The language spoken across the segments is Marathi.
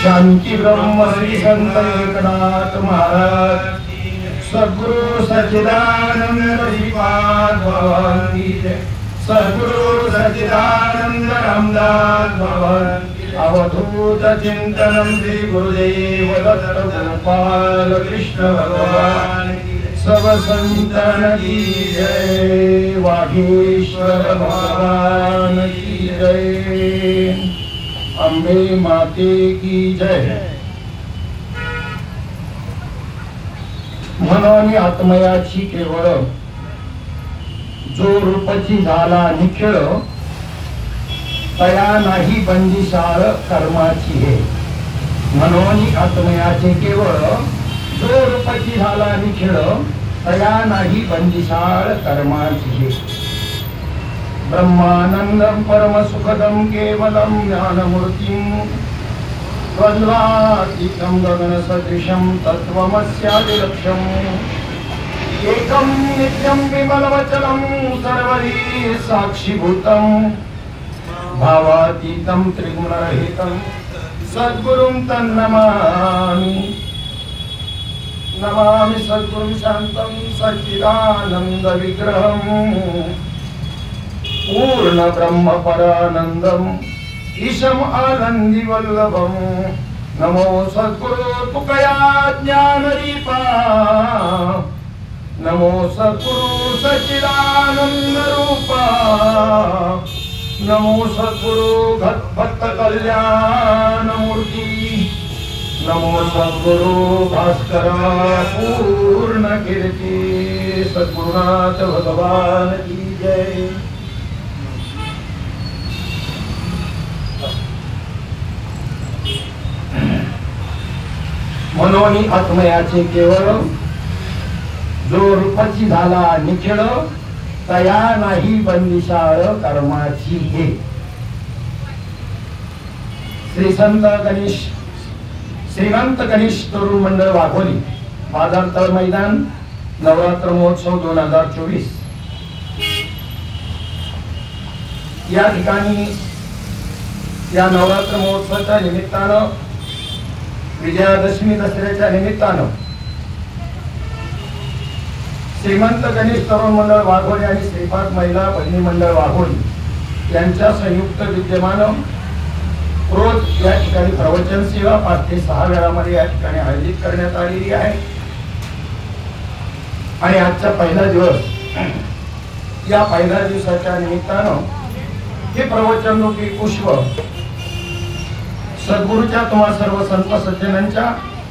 शांती ब्रह्म श्री संत एकनाथ महाराज सद्गुरु सच्चिदानंद श्रीपाद भगवान की जय। सद्गुरु सच्चिदानंद रामदास भगवान अवधूत चिंतनम श्री गुरुदेव दत्त गोपाल कृष्ण भगवान सब संतन की जय। वागीश्वर भगवान की जय। अंबे माते की जय। मनोनी आत्मयाची केवळ जो रूपची झाला निखिळ तया नाही बंदिशाळ कर्माची हे। मनोनी आत्मयाचे केवळ जो रूपची झाला निखिळ तया नाही बंदिशाळ कर्माची हे। ब्रह्मानंदम परम सुखदम केवलम ज्ञानमूर्तिम द्वंद्वातीतं गगन सदृशं तत्त्वमस्यादिलक्ष्यम् एकं नित्यं विमलवचनं सर्वैः साक्षीभूतं भावातीतं त्रिगुणरहितं सद्गुरुं तन्नमामि। नमामि सद्गुरुं शान्तं सच्चिदानन्द विग्रहं पूर्ण ब्रह्म परानन्दम् ईशम आनंदी वल्लभम। नमो सद्गुरु तुकया ज्ञानदीपा नमो सद्गुरु सच्चिदानंद रूपा नमो सद्गुरु भक्त कल्याण मूर्ति नमो सद्गुरु भास्कर पूर्ण कीर्ति। सद्गुरुनाथ भगवान की जय। मनोनी आत्मयाचे केवळ जो रूपाची झाला निखिळ तया नाही बंदिशाळ कर्माची हे। श्रीमंत गणेश तरुण मंडळ वाघोली बाजार तळ मैदान नवरात्र महोत्सव 2024 या ठिकाणी या नवरात्र महोत्सवाच्या निमित्तानं विजयादशमी दसऱ्याच्या निमित्तानं श्रीमंत गणेश तरुण मंडळ वाघोली आणि श्रीपाद महिला भगिनी मंडळ वाघोली यांच्या संयुक्त विद्यमानं रोज या ठिकाणी प्रवचन सेवा 5 ते 6 वेळामध्ये या ठिकाणी आयोजित करण्यात आलेली आहे। आणि आजचा पहिला दिवस या पहिल्या दिवसाच्या निमित्तानं हे प्रवचन रूपी पुष्प सद्गुरूच्या तुम्हा सर्व संत सज्जनांच्या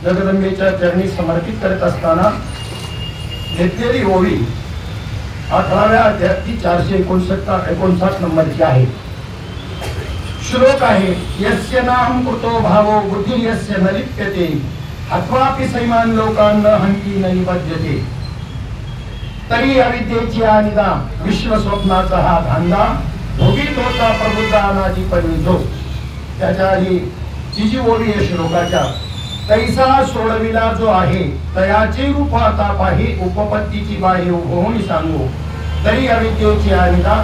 जगदंबेच्या चरणी समर्पित करत असताना घेतलेली ओवी 18व्या अध्यायाची 459 नंबरची आहे। श्लोक आहे यस्य नाम कृतो भावो बुद्धी यस्य न लिप्यते अथवापि सैमान लोकांना हंती न निबध्यते। तरी अविद्येची अनिदा विश्व स्वप्नाचा हा धांदा भोगीत होता प्रबुद्धानाची परिणितो। त्याच्या आधी जी ओवी आहे श्लोकाच्या तैसा सोडविला जो आहे तयाचे रूप आता पाही उपपत्तीची बाही होऊन सांगू। तरी अविद्येची अनिदा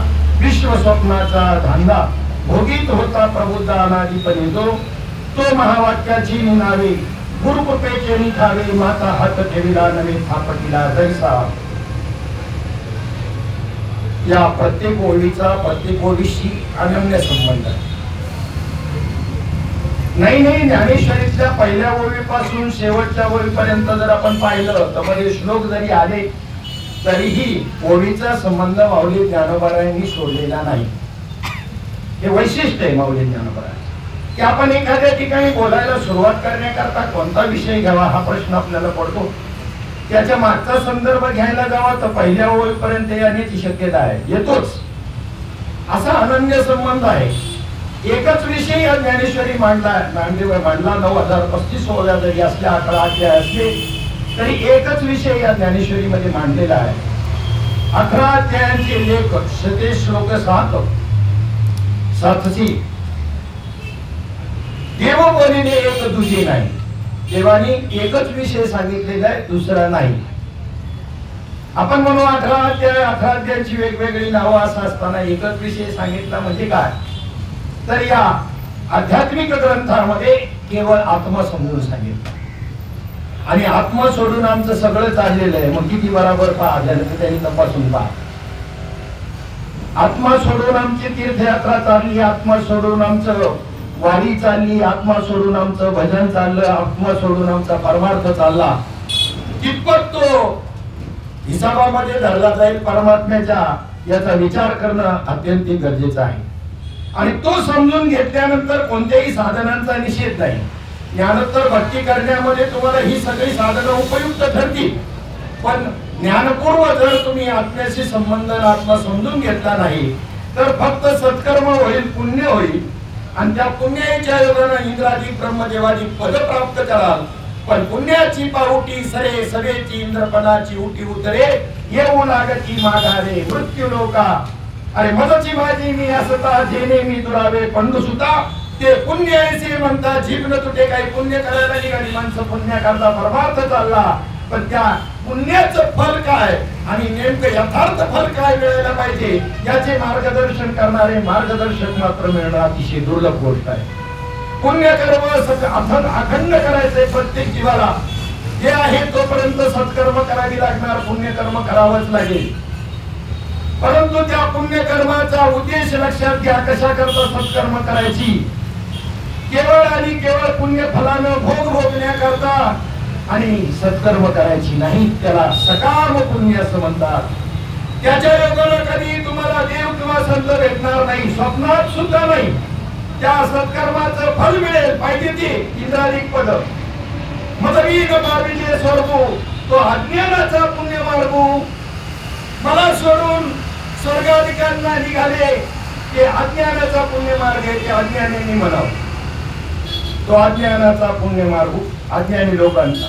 विश्व स्वप्नाचा धांदा भोगीत होता प्रबुद्ध अनादीपणे तो महावाक्याची नावे गुरुकृपेचे निठावे माता हात ठेविला नवे थापटीला जैसा। या प्रत्येक ओळीचा प्रत्येक ओळीशी अनन्य संबंध आहे। नाही ज्ञानेश्वरीच्या पहिल्या ओळीपासून शेवटच्या ओळीपर्यंत जर आपण पाहिलं तर मध्ये श्लोक जरी आले तरीही ओळीचा संबंध माऊली ज्ञानोबारायांनी सोडलेला नाही। हे वैशिष्ट्य आहे माऊली ज्ञानोबारायांचं की आपण एखाद्या ठिकाणी बोलायला सुरुवात करण्याकरता कोणता विषय घ्यावा हा प्रश्न आपल्याला पडतो। त्याच्या मागचा संदर्भ घ्यायला जावा तर पहिल्या ओळीपर्यंत येण्याची शक्यता आहे, येतोच। असा अनन्य संबंध आहे। एकच विषय या ज्ञानेश्वरी मांडला 9035 ओव्या जरी असल्या 11 अध्याय असले तरी एकच विषय या ज्ञानेश्वरी मध्ये मांडलेला आहे। 11 अध्यायांचे लेख 100 श्लोक 7 देव बोलिले एक दुजे नाही। देवानी एकच विषय सांगितलेला आहे, दुसरा नाही। आपण म्हणू 18 अध्यायाची वेगवेगळी नावं असं असताना एकच विषय सांगितला म्हणजे काय तर या आध्यात्मिक ग्रंथामध्ये केवळ आत्मा समजून सांगितलं आणि आत्मा सोडून आमचं सगळं चाललेलं आहे. मग किती बरोबर पहा, झालं तर त्यांनी तपासून पहा. आत्मा सोडून आमची तीर्थयात्रा चालली, आत्मा सोडून आमचं वारी चालली, आत्मा सोडून आमचं भजन चाललं, आत्मा सोडून आमचा परमार्थ चालला. कितपत तो हिसाबामध्ये धरला जाईल परमात्म्याच्या, याचा विचार करणं अत्यंत गरजेचं आहे. आणि तो समजून घेतल्यानंतर कोणत्याही साधनांचा निषेध नाही. ज्ञानोत्तर भक्ती करण्यामध्ये तुम्हाला ही सगळी साधनं उपयुक्त ठरतील, पण ज्ञानपूर्व जर तुम्ही आत्म्याशी संबंध आत्मा समजून घेतला नाही तर फक्त सत्कर्म होईल, पुण्य होईल आणि त्या पुण्याच्या योगाने इंद्रादी ब्रह्मदेवादी पद प्राप्त कराल. पण पुण्याची पाहुटी सरे सरेची इंद्रपदाची उटी उतरे, येऊ लागती माघारे मृत्यू लोका. अरे मदची माझी मी असता जेणे मी दुरावे पंडुसुता. ते पुण्य ऐसे म्हणता जीभ न तुटे. काही पुण्य करायला निघाली माणसं, पुण्य करता परमार्थ चालला, पण त्या पुण्याचं फल काय आणि नेमकं यथार्थ फल काय मिळायला पाहिजे याचे मार्गदर्शन करणारे मार्गदर्शक मात्र मिळणं अतिशय दुर्लभ गोष्ट आहे. पुण्यकर्म अखंड करायचंय प्रत्येक जीवाला. जे आहे तोपर्यंत सत्कर्म करावी लागणार, पुण्यकर्म करावंच लागेल. परंतु त्या पुण्यकर्माचा उद्देश लक्षात घ्या. कशा करता सत्कर्म करायची? केवळ आणि केवळ पुण्य फलानं भोग भोगण्याकरता आणि सत्कर्म करायची नाही. त्याला सकाम पुण्य असं म्हणतात. त्याच्या योगानं कधी तुम्हाला देव किंवा संत भेटणार नाही, स्वप्नात सुद्धा नाही. त्या सत्कर्माचं फल मिळेल पाहिजे ते इंद्रादिक पद. मदवीन बाविले स्वर्गो, तो अज्ञानाचा पुण्य मार्गो. मला सोडून स्वर्गाधिकांना निघाले, ते अज्ञानाचा पुण्य मार्ग आहे. ते अज्ञानाने म्हणावं, तो अज्ञानाचा पुण्य मार्ग अज्ञानी लोकांचा,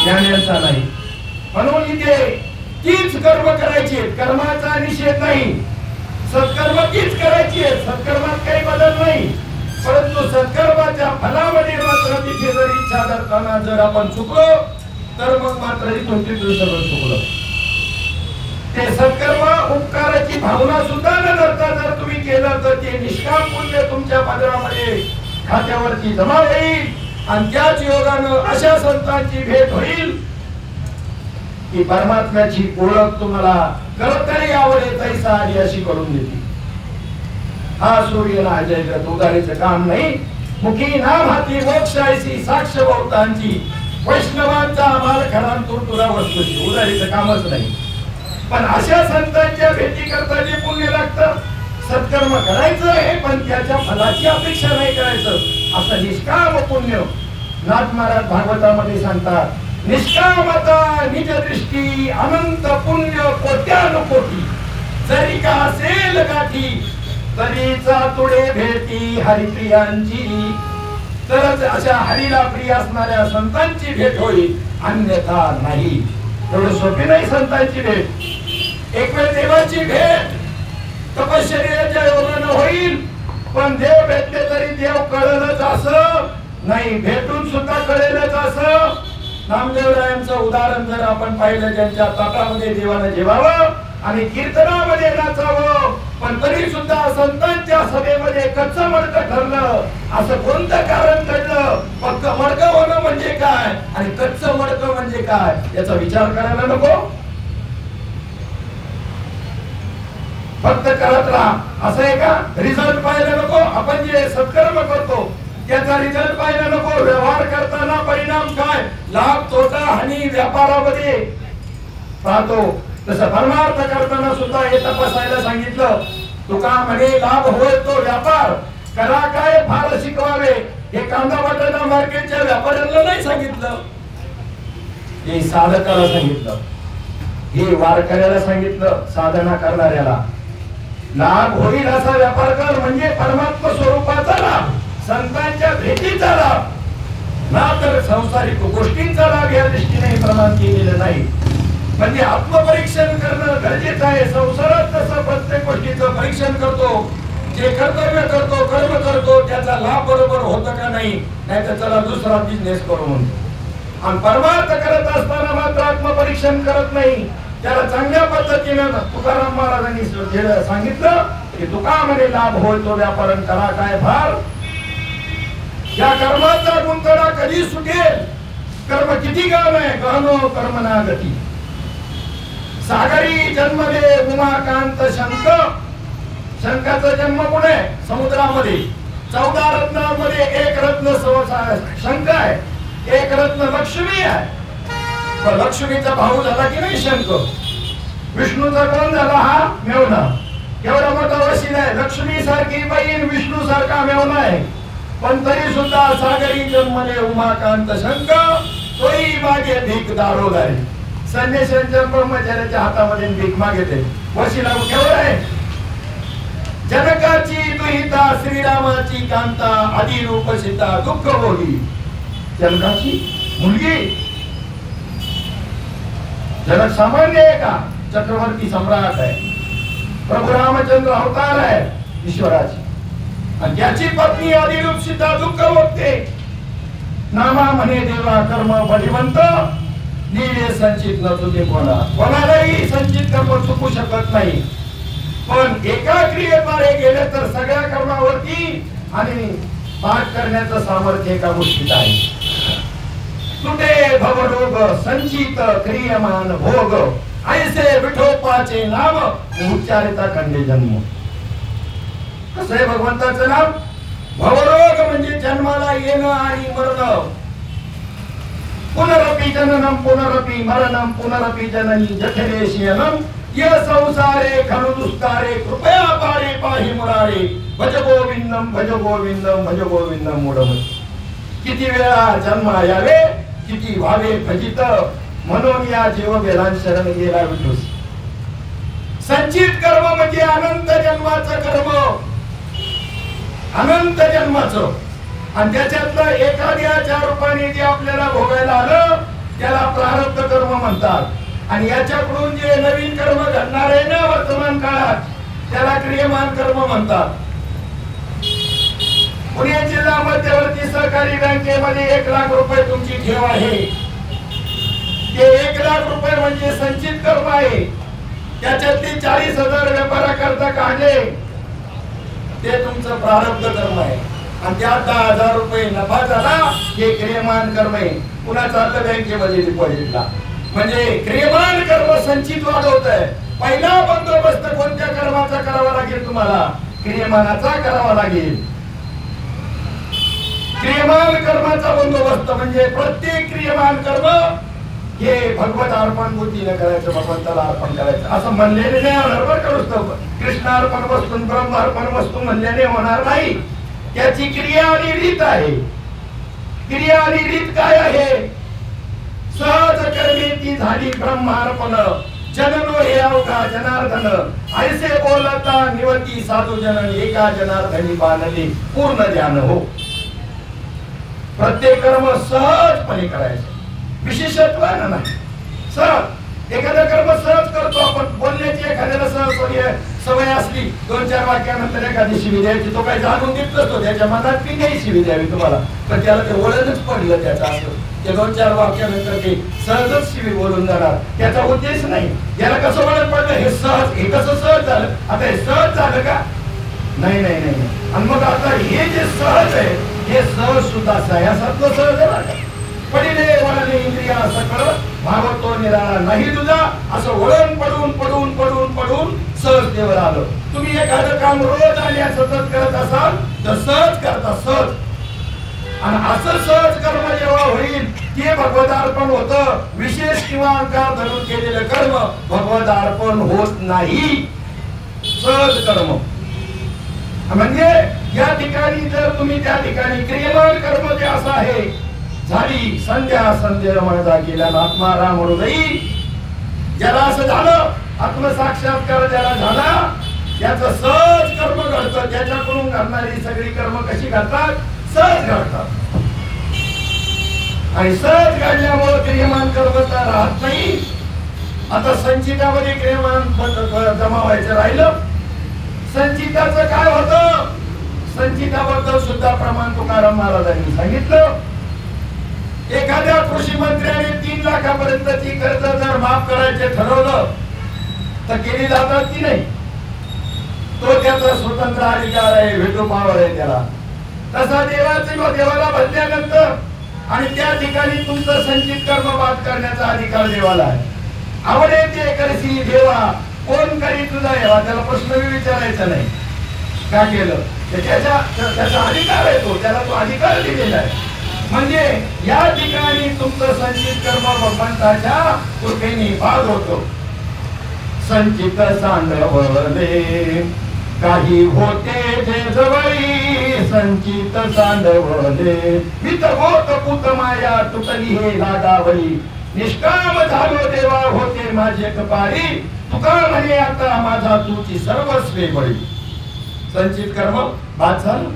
ज्ञानांचा नाही. म्हणून इथे तीच कर्म करायची, कर्माचा निषेध नाही. सत्कर्म तीच करायची आहे, सत्कर्मात काही बदल नाही. परंतु सत्कर्माच्या फलामध्ये मात्र तिथे जर इच्छा धरताना जर आपण चुकलो तर मग मात्र इथून तिथून सगळं चुकलं. ते सत्कर्म उपकाराची भावना सुद्धा न धरता जर तुम्ही केलं तर ते निष्काम पुण्य तुमच्या पदरामध्ये खात्यावरती जमा होईल आणि त्याच योगानं अशा संतांची भेट होईल की परमात्म्याची ओळख तुम्हाला करतरी आवडेल तैसा आली अशी करून देते. हा सूर्य ना जयगत उदारीचं काम नाही. मुखी नाम हाती मोक्षायची साक्ष बहुतांची, वैष्णवांचा माल खरांतून तुला वस्तूची, उदारीचं कामच नाही. पण अशा संतांच्या भेटी करता जे पुण्य लागतं, सत्कर्म करायचं आहे पण त्याच्या फलाची अपेक्षा नाही करायचं, असं निष्काम पुण्य. नाथ महाराज भागवतामध्ये सांगतात, निष्कामता निज दृष्टी अनंत पुण्य कोट्यानुकोटी, जरी का असेल गाठी तरीचा तुडे भेटी हरिप्रियांची. तरच अशा हरीला प्रिय असणाऱ्या संतांची भेट होईल, अन्यथा नाही. एवढं सोपी नाही संतांची भेट. एक वेळ देवाची भेट तपश्चर्याच्या योगानं होईल, पण देव भेटले तरी देव कळेलच असं नाही, भेटून सुद्धा कळेलच असं. नामदेवरायांचं उदाहरण जर आपण पाहिलं, ज्यांच्या ताटामध्ये देवानं जेवावं आणि कीर्तनामध्ये नाचावं, पण तरी सुद्धा संतांच्या सभेमध्ये कच्चं मडकं ठरलं. असं कोणतं कारण घडलं? फक्त मडकं होणं म्हणजे काय आणि कच्चं मडकं म्हणजे काय याचा विचार करायला नको? फक्त करत राहा असं आहे का? रिझल्ट पाहायला नको? आपण जे सत्कर्म करतो त्याचा रिझल्ट पाहायला नको? व्यवहार करताना परिणाम काय, लाभ तोटा हानी व्यापारामध्ये पाहतो, तसं परमार्थ करताना सुद्धा हे तपासायला सांगितलं. तुका म्हणे लाभ होय तो व्यापार करा काय फार शिकवावे. हे कांदा बटाटा मार्केटच्या व्यापाऱ्यांना नाही सांगितलं, हे साधकाला सांगितलं, हे वारकऱ्याला सांगितलं. साधना करणाऱ्याला लाभ होईल असा व्यापार कर, म्हणजे परमात्मा स्वरूपाचा लाभ, संतांच्या भेटीचा लाभ ना, तर संसारिक गोष्टींचा लाभ या दृष्टीने प्रमाण केलेलं नाही. म्हणजे आत्मपरीक्षण करणं गरजेचं आहे. संसारात कसं प्रत्येक गोष्टीचं परीक्षण करतो, जे कर्तव्य करतो, कर्म करतो, त्याचा लाभ बरोबर होतं का नाही, नाहीतर चला दुसरा बिझनेस करू म्हणतो. आणि परमार्थ करत असताना मात्र आत्मपरीक्षण करत नाही. त्याला चांगल्या पद्धतीनं तुकाराम महाराजांनी सांगितलं की तुका म्हणे लाभ होय तो व्यापारण करा काय फार या कर्माचा गुंतडा कधी सुटेल? कर्म किती गाव आहे गहनो कर्मना गती. सागरी जन्मले उमाकांत शंख. शंखाचा जन्म कुठे? समुद्रामध्ये. 14 रत्नांमध्ये एक रत्न शंख आहे, एक रत्न लक्ष्मी आहे. पण लक्ष्मीचा भाऊ झाला की नाही शंख. विष्णूचा कोण झाला? हा मेवना. एवढा मोठा वशील आहे. लक्ष्मी सारखी बहीण विष्णू सारखा मेवना आहे. पण तरी सुद्धा सागरी जन्मले उमाकांत शंख तोही मागे भीक दारोदारी. संन्याशांच्या ब्रह्मचार्याच्या हातामध्ये भीक मागेते. वशिला केवळ आहे. जनकाची दुहिता श्रीरामाची कांता आदी रूप सीता दुःख भोगी. जनकाची मुलगी. जनक सामान्य आहे का? चक्रवर्ती सम्राट आहे. प्रभू रामचंद्र अवतार आहे ईश्वराची. आणि त्याची पत्नी आदिरूप सीता दुःख भोगते. नामा म्हणे देवा कर्म बलिवंत नीडे संचित न तुझे कोणालाही संचित कर्म चुकू शकत नाही. पण एका क्रियेद्वारे गेले तर सगळ्या कर्मावरती आणि पाठ करण्याचं सामर्थ्य एका गोष्टीत आहे. तुटे भवरोग संचित क्रियमान भोग ऐसे विठोपाचे नाम उच्चारिता खंडे जन्म. कसं आहे भगवंताचं नाम? भवरोग म्हणजे जन्माला येणं आणि मरण. पुनरपि जननम पुनरपि मरणम पुनरपि जननी जठरे शयनम ये संसारे खलु दुस्तारे कृपया पारे पाहि मुरारे भज गोविंदम भज गोविंदम भज गोविंदम मूढमती. किती वेळा जन्म यावे, किती व्हावे भजित, म्हणून या जीव वेदांत शरण गेला विठूस. संचित कर्म म्हणजे अनंत जन्माचं कर्म, अनंत जन्माचं. आणि त्याच्यातलं एखाद्याच्या रूपाने जे आपल्याला भोगायला आलं त्याला प्रारब्ध कर्म म्हणतात. आणि याच्याकडून जे नवीन कर्म घडणार आहे ना वर्तमान काळात त्याला क्रियमान कर्म म्हणतात. पुणे जिल्हा मध्यवर्ती सहकारी बँकेमध्ये 1 लाख रुपये तुमची ठेव आहे. ते 1 लाख रुपये म्हणजे संचित कर्म आहे. त्याच्यातले 40,000 व्यापाराकरता काढले ते तुमचं प्रारब्ध कर्म आहे. आणि त्यात 10,000 रुपये नफा झाला हे क्रियमान कर्म आहे. पुन्हा चाललं बँकेमध्ये डिपॉझिटला. म्हणजे क्रियमान कर्म संचित वाढवत आहे. पहिला बंदोबस्त कोणत्या कर्माचा करावा लागेल? तुम्हाला क्रियमानाचा करावा लागेल. क्रियमान कर्माचा बंदोबस्त म्हणजे प्रत्येक क्रियमान कर्म हे भगवत अर्पण बुद्धीने करायचं, भगवंताला अर्पण करायचं. असं म्हणलेले नाही होणार बरं का नुसतं. कृष्णार्पण वस्तू ब्रह्म अर्पण वस्तू म्हणल्याने होणार नाही. त्याची क्रिया आणि रीत आहे. क्रिया आणि रीत काय आहे? सहज कर्मे ती झाली ब्रह्मार्पण जननो हे अवघा जनार्दन ऐसे बोलता निवती साधू जनन एका जनार्दनी बांधले पूर्ण ध्यान हो. प्रत्येक कर्म सहजपणे करायचं, विशेषत्वानं नाही. सहज एखादा कर्म सहज करतो आपण. बोलण्याची एखाद्याला सहज सवय असली 2-4 वाक्यानंतर एखादी शिवी द्यायची, तो काही जाणून घेत नसतो. त्याच्या मनात ती नाही शिवी द्यावी तुम्हाला, पण त्याला ते वळणच पडलं त्याचं असं. ते 2-4 वाक्यानंतर ते सहजच शिवी बोलून जाणार. त्याचा उद्देश नाही. याला कसं वळण पडलं? हे सहज, हे कसं सहज झालं? आता हे सहज झालं का? नाही नाही नाही. आणि मग आता हे जे सहज आहे हे सहज सुद्धा सह्यासारखं सहज आहे. पडिले वळणे इंद्रिया सकळ भावतो निराळा नाही तुझा, असं वळण पडून पडून पडून पडून सहजतेवर आलं. तुम्ही एखादं काम रोज आणि सतत करत असाल तर सहज करता, सहज. आणि असं सहज कर्म जेव्हा होईल ते भगवत अर्पण होतं. विशेष किंवा अंकार धरून केलेलं कर्म भगवत अर्पण होत नाही. सहज कर्म म्हणजे या ठिकाणी जर तुम्ही त्या ठिकाणी क्रियमान कर्म जे असं आहे, झाली संध्या संध्या माझा गेला आत्मा राम हृदयी. ज्याला असं झालं, आत्मसाक्षात्कार ज्याला झाला, त्याचं सहज कर्म घडतं. त्याच्याकडून घडणारी सगळी कर्म कशी घडतात? सहज घडतात. आणि सहज घडल्यामुळे क्रियमान कर्म तर राहत नाही. आता संचितामध्ये क्रियमान जमा व्हायचं राहिलं. संचिताचं काय होतं? संचिताबद्दल सुद्धा प्रमाण तुकाराम महाराजांनी सांगितलं. एखाद्या कृषी मंत्र्याने 3 लाखापर्यंतची कर्ज जर माफ करायचे ठरवलं तर केली जातात की नाही? तो त्याचा स्वतंत्र अधिकार आहे, व्हेटो पॉवर आहे त्याला. तसा देवाला बदल्यानंतर आणि त्या ठिकाणी तुमचं संचित कर्म बाद करण्याचा अधिकार देवाला आहे. आवडे ते करसी देवा, कोण करी तुझा देवा, त्याला प्रश्न विचारायचा नाही. का केलं त्याचा अधिकार आहे, तो त्याला तो अधिकार दिलेला आहे. म्हणजे या ठिकाणी तुमचं संचित कर्म भगवंताच्या कृपेने बाद होतो. संचित सांडवले काही होते जे जवळी, संचित सांडवले मित होत पुत माया तुटली हे लाडावळी, निष्काम झालो देवा होते माझे कपाळी, तुका म्हणे आता माझा तुझी सर्वस्वे बळी. संचित कर्म बाद झालं,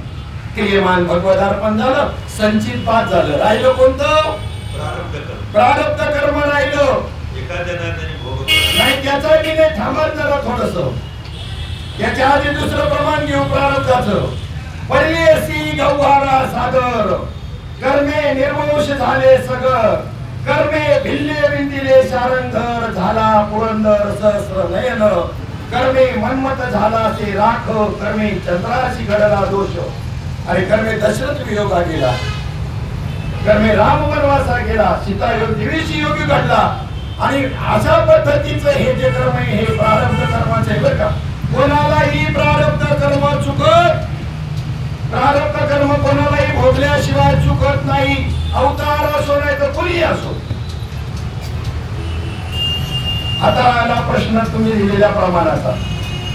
क्रियमान भगवदार्पण झालं, संचित बाद झालं. राहिलं कोणतं? प्रारब्ध कर्म राहिलं. नाही त्याचा मी नाही थांबत जरा थोडस. याच्या आधी दुसरं प्रमाण घेऊ प्रारब्धाचं. परियसी गव्हारा सागर, कर्मे निर्वंश झाले सगर, कर्मे भिल्ले विंदिले शारंगर, झाला पुरंदर सहस्र नयन, कर्मे मनमत झाला ते राख, कर्मे चंद्राशी घडला दोष. अरे कर्मे दशरथ वियोगा गेला, कर्मे राम वनवासा गेला, सीता दिवेशी योगी घडला. आणि अशा पद्धतीचं हे जे कर्म आहे हे प्रारब्ध कर्माचे आहे बरं का. कोणालाही प्रारब्ध कर्म चुकत, प्रारब्ध कर्म कोणालाही भोगल्याशिवाय चुकत नाही. अवतार असो नाही तर कुणी असो. आता आला प्रश्न तुम्ही दिलेल्या प्रमाणाचा,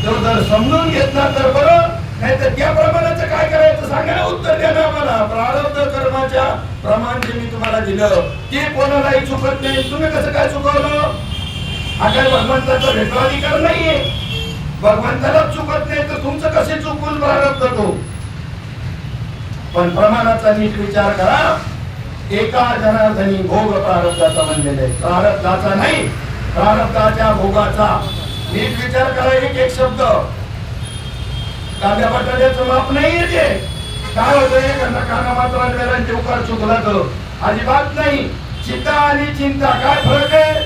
तो जर समजून घेतला तर बरं, नाही तर त्या प्रमाणाचं काय करायचं सांगा, उत्तर द्या ना मला. प्रारब्ध कर्माच्या प्रमाण जे मी तुम्हाला दिलं ते कोणालाही चुकत नाही. तुम्ही कसं काय चुकवलं? हा काय भगवंताचा भेटवाधिकार नाहीये. भगवंताला चुकत नाही तर तुमचं कसे चुकून प्रारब्ध तो. पण प्रमाणाचा नीट विचार करा. एका जनार्दनी भोग प्रारब्धाचा म्हणलेला आहे, प्रारब्धाचा नाही, प्रारब्धाच्या भोगाचा. नीट विचार करा. एक एक शब्द कांद्या बटाट्याचं माप नाही येते. काय होतं एखादा काना मात्र वेळांचे उकार चुकला तर अजिबात नाही. चिंता आणि चिंता काय फरक आहे?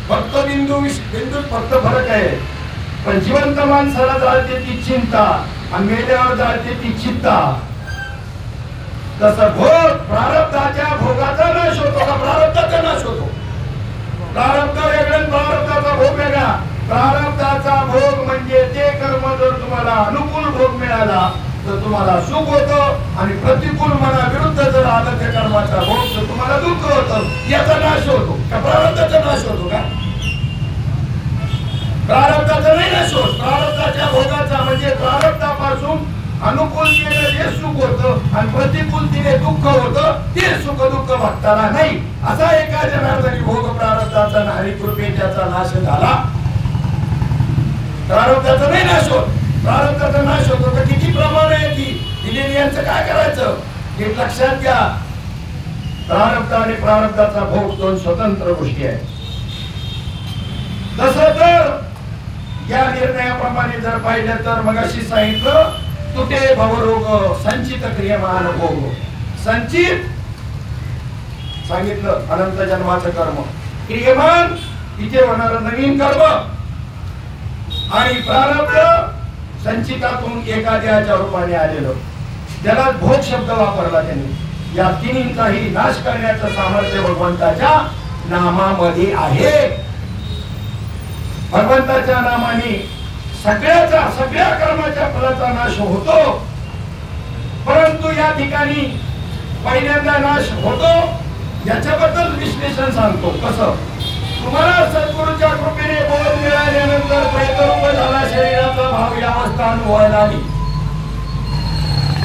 फक्त बिंदू फक्त फरक आहे. पण जिवंत माणसाला जाळते ती चिंता आणि मेल्यावर जाळते ती चिंता. तसं भोग प्रारब्धाच्या भोगाचा नाश होतो का प्रारब्धाचा नाश होतो? प्रारब्ध वेगळं, प्रारब्धाचा भोग वेगळा. प्रारब्धाचा भोग म्हणजे ते कर्म जर तुम्हाला अनुकूल भोग मिळाला तर तुम्हाला सुख होतं आणि प्रतिकूल मना विरुद्ध जर आलं त्या कर्माचा भोग तर तुम्हाला दुःख होतं. याचा नाश होतो का प्रारब्धाचा नाश होतो का? प्रारब्धाचा नाही नाश होत, प्रारब्धाच्या भोगाचा. म्हणजे प्रारब्धापासून अनुकूलतेने जे सुख होतं आणि प्रतिकूलतेने दुःख होतं ते सुख दुःख भक्ताला नाही. असा एका जनार्दनी भोग प्रारब्धाचा हरी कृपेचा नाश झाला. प्रारब्धाचा नाही नाश होत, प्रारब्धाचा नाश होतो. तर किती प्रमाण आहे ती दिलेली, यांचं काय करायचं हे लक्षात घ्या. प्रारब्ध आणि प्रारब्धाचा भोग दोन स्वतंत्र गोष्टी आहेत. तसं तर या निर्णयाप्रमाणे जर पाहिलं तर मगाशी सांगितलं तुटे भवरोग संचित क्रियमान भोग. संचित सांगितलं अनंत जन्माचं कर्म, क्रियमान इथे होणार नवीन कर्म, आणि प्रारब्ध संचितातून एखाद्याच्या रूपाने आलेलं. त्याला भोग शब्द वापरला त्यांनी. या तिन्हींचाही नाश करण्याचं सामर्थ्य भगवंताच्या नामामध्ये आहे. भगवंताच्या नामाने सगळ्या कर्माच्या फलाचा नाश होतो. परंतु या ठिकाणी पहिल्यांदा नाश होतो याच्याबद्दल विश्लेषण सांगतो. कसं? तुम्हाला सद्गुरूच्या कृपेने बोध मिळाल्यानंतर प्रेतरूप झाला शरीराचा भाव या अवस्था अनुभवायला आली.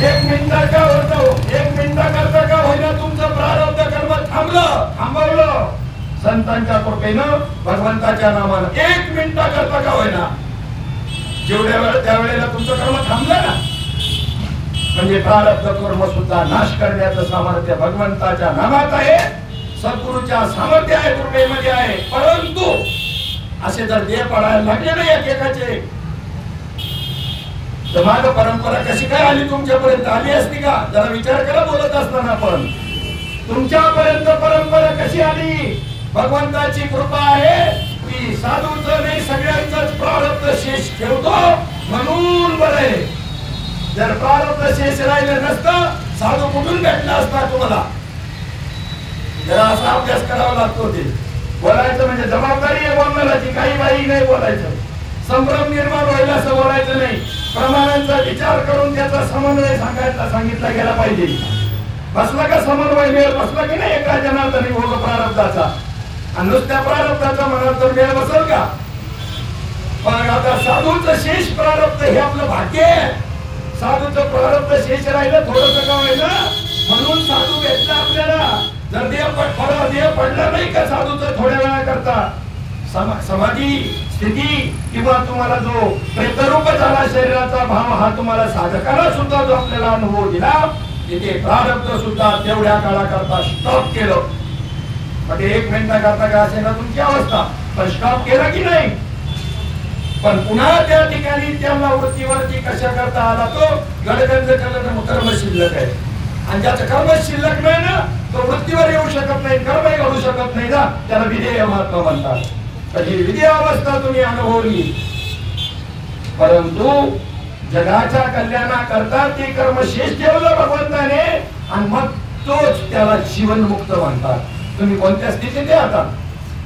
एक मिनिटाच्या होतो, एक मिनिटाकरता का होईना तुमचं प्रारब्ध कर्म थांबवलं संतांच्या कृपेनं, भगवंताच्या नामानं. एक मिनिटाकरता का होईना, जेवढ्या वेळ त्यावेळेला तुमचं कर्म थांबलं ना. म्हणजे प्रारब्ध कर्म सुद्धा नाश करण्याचं सामर्थ्य भगवंताच्या नामात आहे, सद्गुरूच्या सामर्थ्य आहे, कृपेमध्ये आहे. परंतु असे जर देह पडायला लागले ना एकेकाचे तर माग परंपरा कशी काय आली तुमच्यापर्यंत? आली असती का? जरा विचार करा बोलत असताना. पण तुमच्यापर्यंत परंपरा कशी आली? भगवंताची कृपा आहे की साधूच नाही सगळ्यांचाच प्रारब्ध शेष ठेवतो म्हणून बरे. जर प्रारब्ध शेष राहिलं नसतं साधू कुठून भेटला असता तुम्हाला? जरा असा अभ्यास करावा लागतो. ते बोलायचं म्हणजे जबाबदारी आहे बोलणाराची, काही बाई नाही बोलायचं. संभ्रम निर्माण व्हायला असं बोलायचं नाही. प्रमाणांचा विचार करून त्याचा समन्वय सांगितला गेला पाहिजे. बसला का समन्वय मेळ बसला की नाही एका जनार्दनी भोग प्रारब्धाचा, आणि नुसत्या प्रारब्धाचा म्हणाल तर मेळ बसल का? पण आता साधूचं शेष प्रारब्ध हे आपलं भाग्य आहे. साधूचं प्रारब्ध शेष राहिलं थोडंसं का होईना, म्हणून साधू भेटला आपल्याला. जर देह पडला नाही का साधूचं थोड्या वेळा करता समाधी स्थिती किंवा तुम्हाला जो प्रेतरूप झाला शरीराचा भाव हा तुम्हाला साधकाला सुद्धा जो आपल्याला अनुभव दिला, तिथे प्रारब्ध सुद्धा तेवढ्या काळाकरता स्टॉप केलं. म्हणजे 1 मिनिटाकरता का असेल ना तुमची अवस्था, पण स्टॉप केला की नाही. पण पुन्हा त्या ठिकाणी त्याला वृत्तीवरती कशा करता आला तो गडगंज कर्म शिल्लक आहे. आणि ज्याचं कर्म शिल्लक नाही ना तो वृत्तीवर येऊ शकत नाही, कर्मही घडू शकत नाही ना, त्याला विधेय महात्मा म्हणतात. तर ही विधेय अवस्था तुम्ही अनुभवली, परंतु जगाच्या कल्याणाकरता ते कर्म शेष ठेवलं भगवंताने, आणि मग तोच त्याला जीवनमुक्त म्हणतात. तुम्ही कोणत्या स्थितीत आहे आता?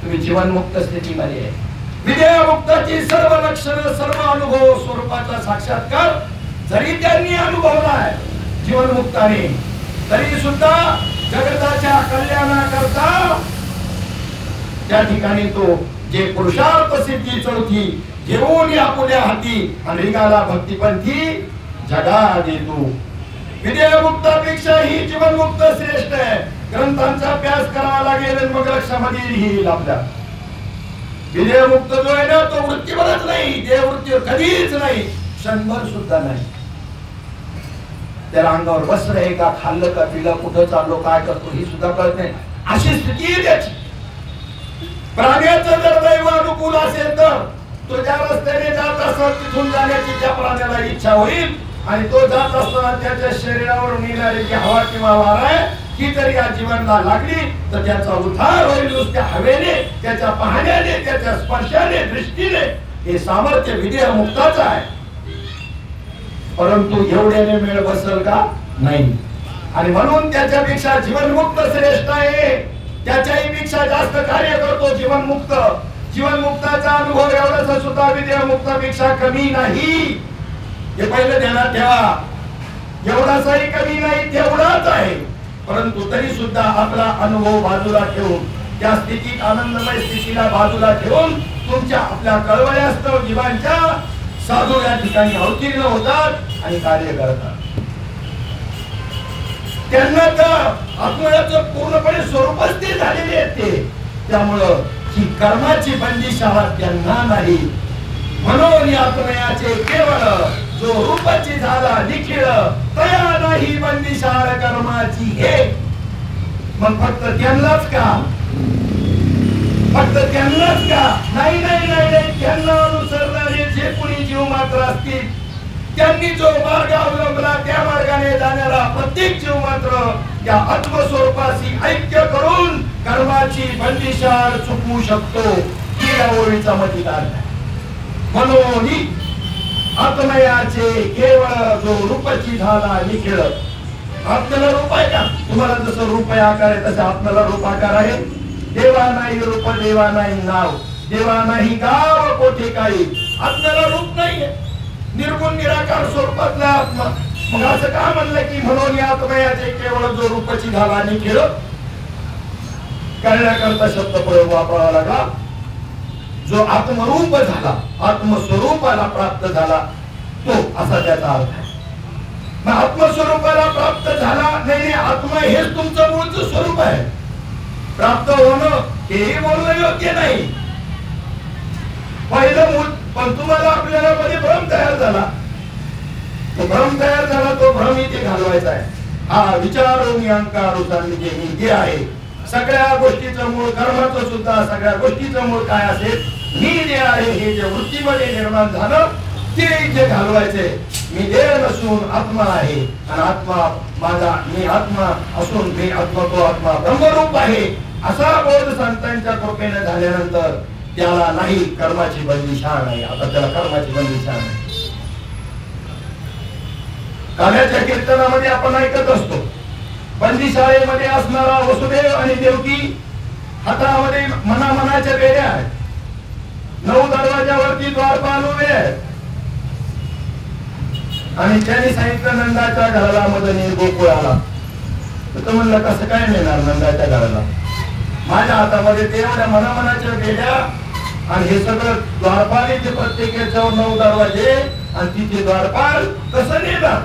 तुम्ही जीवनमुक्त स्थितीमध्ये आहे. विधेय मुक्ताची सर्व लक्षणं सर्व अनुभव स्वरूपाचा साक्षात्कार जरी त्यांनी अनुभवला आहे जीवनमुक्ताने, तरी सुद्धा जगताच्या कल्याणाकरता त्या ठिकाणी तो जे पुरुषार्थ सिद्धी चौथी घेऊन आपुल्या हाती आणि रिगाला भक्तिपंथी जगा देतो. विधेय मुक्तापेक्षा ही जीवनमुक्त श्रेष्ठ आहे. ग्रंथांचा अभ्यास करावा लागेल मग लक्षामध्ये येईल आपल्या. विधेय मुक्त जो आहे ना तो वृत्तीवरच नाही, देववृत्तीवर कधीच नाही, क्षणभर सुद्धा नाही. त्याला अंगावर वस्त्र आहे का, खाल्लं का, पिलं, कुठं चाललो, काय करतो ही सुद्धा कळत नाही. अशी स्थिती आहे त्याची. प्राण्याचं जर दैव अनुकूल असेल तर तो ज्या रस्त्याने जात असत तिथून जाण्याची त्या प्राण्याला इच्छा होईल, आणि तो जात असताना त्याच्या शरीरावर येणारी जी हवा किंवा वारा आहे ही जर या जीवनाला लागली तर त्याचा उद्धार होईल नुसत्या हवेने, त्याच्या पाहण्याने, त्याच्या स्पर्शाने, दृष्टीने. हे सामर्थ्य विधेय मुक्ताचं आहे. परंतु एवढ्याने मेळ बसल का? नाही. आणि म्हणून त्याच्यापेक्षा जीवनमुक्त श्रेष्ठ आहे. त्याच्याही पेक्षा जास्त कार्य करतो जीवनमुक्त. जीवनमुक्ताचा अनुभव एवढाच सुद्धा विधेय मुक्तापेक्षा कमी नाही, हे पहिलं ध्यानात ठेवा. एवढाचाही कमी नाही, तेवढाच आहे. परंतु तरी सुद्धा आपला अनुभव बाजूला ठेवून, त्या स्थितीत आनंदमय स्थितीला बाजूला ठेवून तुमच्या आपल्या कळवळ्यास्तव जीवांच्या साधू या ठिकाणी अवतीर्ण होतात आणि कार्य करतात. त्यांना तर आत्म्याचं पूर्णपणे स्वरूपच ते झालेले आहेत. त्यामुळं ही कर्माची बंदिशाळा त्यांना नाही. म्हणून या आत्मयाचे केवळ जो रूपाची झाला निखिळ तया नाही बंदिशाळ कर्माची हे. मग फक्त त्यांनाच का? फक्त त्यांनाच का? नाही नाही नाही नाही. त्यांना अनुसरणारे जे कोणी जीव मात्र असतील त्यांनी जो मार्ग अवलंबला त्या मार्गाने जाणारा प्रत्येक जीव मात्र त्या आत्मस्वरूपाशी ऐक्य करून कर्माची बंदिशाळ चुकवू शकतो. ही या ओळीचा मतितार आहे. म्हणून आत्मयाचे केवळ जो रूपाची झाला निखिळ. आत्म्याला रूप आहे का? तुम्हाला जसं रूप आकार आहे तसं आत्म्याला रूप आकार आहे. देवा नाही रूप, देवा नाही नाव, देवा नाही गाव कोठे काही. आत्म्याला रूप नाहीये, निर्गुण निराकार स्वरूपातला आत्मा. मग असं का म्हणलं की म्हणून या आत्मयाचे केवळ जो रूपाची झाला निखिळ करण्याकरता शब्द प्रयोग वापरावा लागला. जो आत्मरूप झाला, आत्मस्वरूपाला प्राप्त झाला तो असा त्याचा अर्थ आहे. मग आत्मस्वरूपाला प्राप्त झाला नाही, आत्मा हेच तुमचं मूळचं स्वरूप आहे. प्राप्त होणं हेही बोलणं योग्य नाही. पहिलं मूळ. पण तुम्हाला आपल्याला मध्ये भ्रम तयार झाला, तो भ्रम तयार झाला, तो भ्रम इथे घालवायचा आहे. हा विचारून अहंकार जे आहे सगळ्या गोष्टीचं मूळ, कर्माचं सुद्धा सगळ्या गोष्टीचं मूळ काय असेल? मी जे आहे हे जे वृत्तीमध्ये निर्माण झालं ते इथे घालवायचे. मी देह नसून आत्मा आहे, आणि आत्मा माझा, मी आत्मा असून मी आत्मा, तो आत्मा ब्रह्मरूप आहे. असा बोध संतांच्या कृपेने झाल्यानंतर त्याला नाही कर्माची बंदिशाळ नाही. आता त्याला कर्माची बंदिशाळ नाही. काव्याच्या कीर्तनामध्ये आपण ऐकत असतो, बंदीशाळेमध्ये असणारा वसुदेव आणि देवकी हातामध्ये मनामनाच्या बेड्या आहेत, 9 दरवाजावरती द्वारपाल उभे आहेत आणि त्यांनी सांगितलं नंदाच्या घराला मदनी गोकुळाला. तर म्हणलं कसं काय मिळणार नंदाच्या घराला, माझ्या हातामध्ये ते एवढ्या मनामनाच्या बेड्या आणि हे सगळं द्वारपाल इथे प्रत्येक याच्यावर 9 दरवाजे आणि तिथे द्वारपाल कसं नेणार.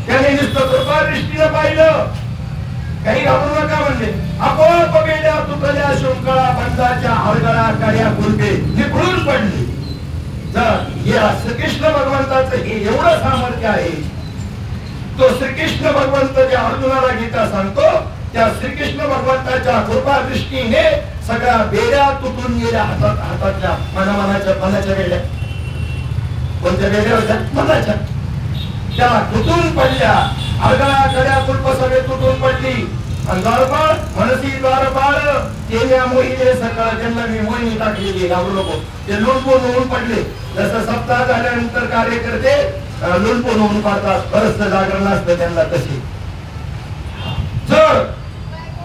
त्याने नुसतं कृपा दृष्टीनं पाहिलं, काही घाबरू नका म्हणजे आपोआप बेड्या तुटल्या, शृंखळा बंदाच्या हरगळा काड्या खुलते निखळून पडली. जर या श्रीकृष्ण भगवंताचं हे एवढं सामर्थ्य आहे, तो श्रीकृष्ण भगवंत जे अर्जुनाला गीता सांगतो त्या श्रीकृष्ण भगवंताच्या कृपा दृष्टीने सगळ्या बेड्या तुटून गेल्या, हातातल्या मनाच्या बेड्या. कोणत्या बेड्या होत्या? मनाच्या. त्या तुटून पडल्या, अर्गळा कड्या कुलप सगळे तुटून पडली. द्वारपाळ मनसी द्वारपाळ तेल्या मोहिले सकाळ त्यांना मी मोहिनी टाकलेली, घाबरू नको. ते लुटपून होऊन पडले. जसं सप्ताह झाल्यानंतर कार्यकर्ते लुटपून होऊन पडतात, बरंच जागरण असतं त्यांना तशी. जर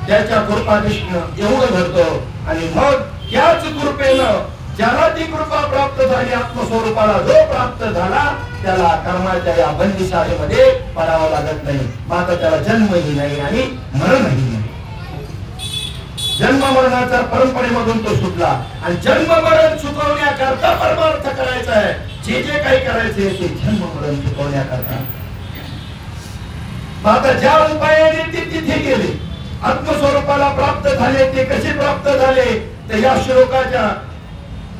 त्याच्या कृपादृष्टीनं एवढं धरतो आणि मग त्याच कृपेनं ज्याला ती कृपा प्राप्त झाली, आत्मस्वरूपाला जो प्राप्त झाला, त्याला कर्माच्या या बंदीशाळेमध्ये पडावं लागत नाही. मात्र त्याला जन्मही नाही आणि मरणही नाही. जन्म मरणाच्या परंपरेमधून तो सुटला आणि जन्म मरण चुकवण्याकरता परमार्थ करायचा आहे. जे जे काही करायचे ते जन्म मरण चुकवण्याकरता. मात्र ज्या उपायाने ते तिथे गेले, आत्मस्वरूपाला प्राप्त झाले, ते कसे प्राप्त झाले तर या श्लोकाच्या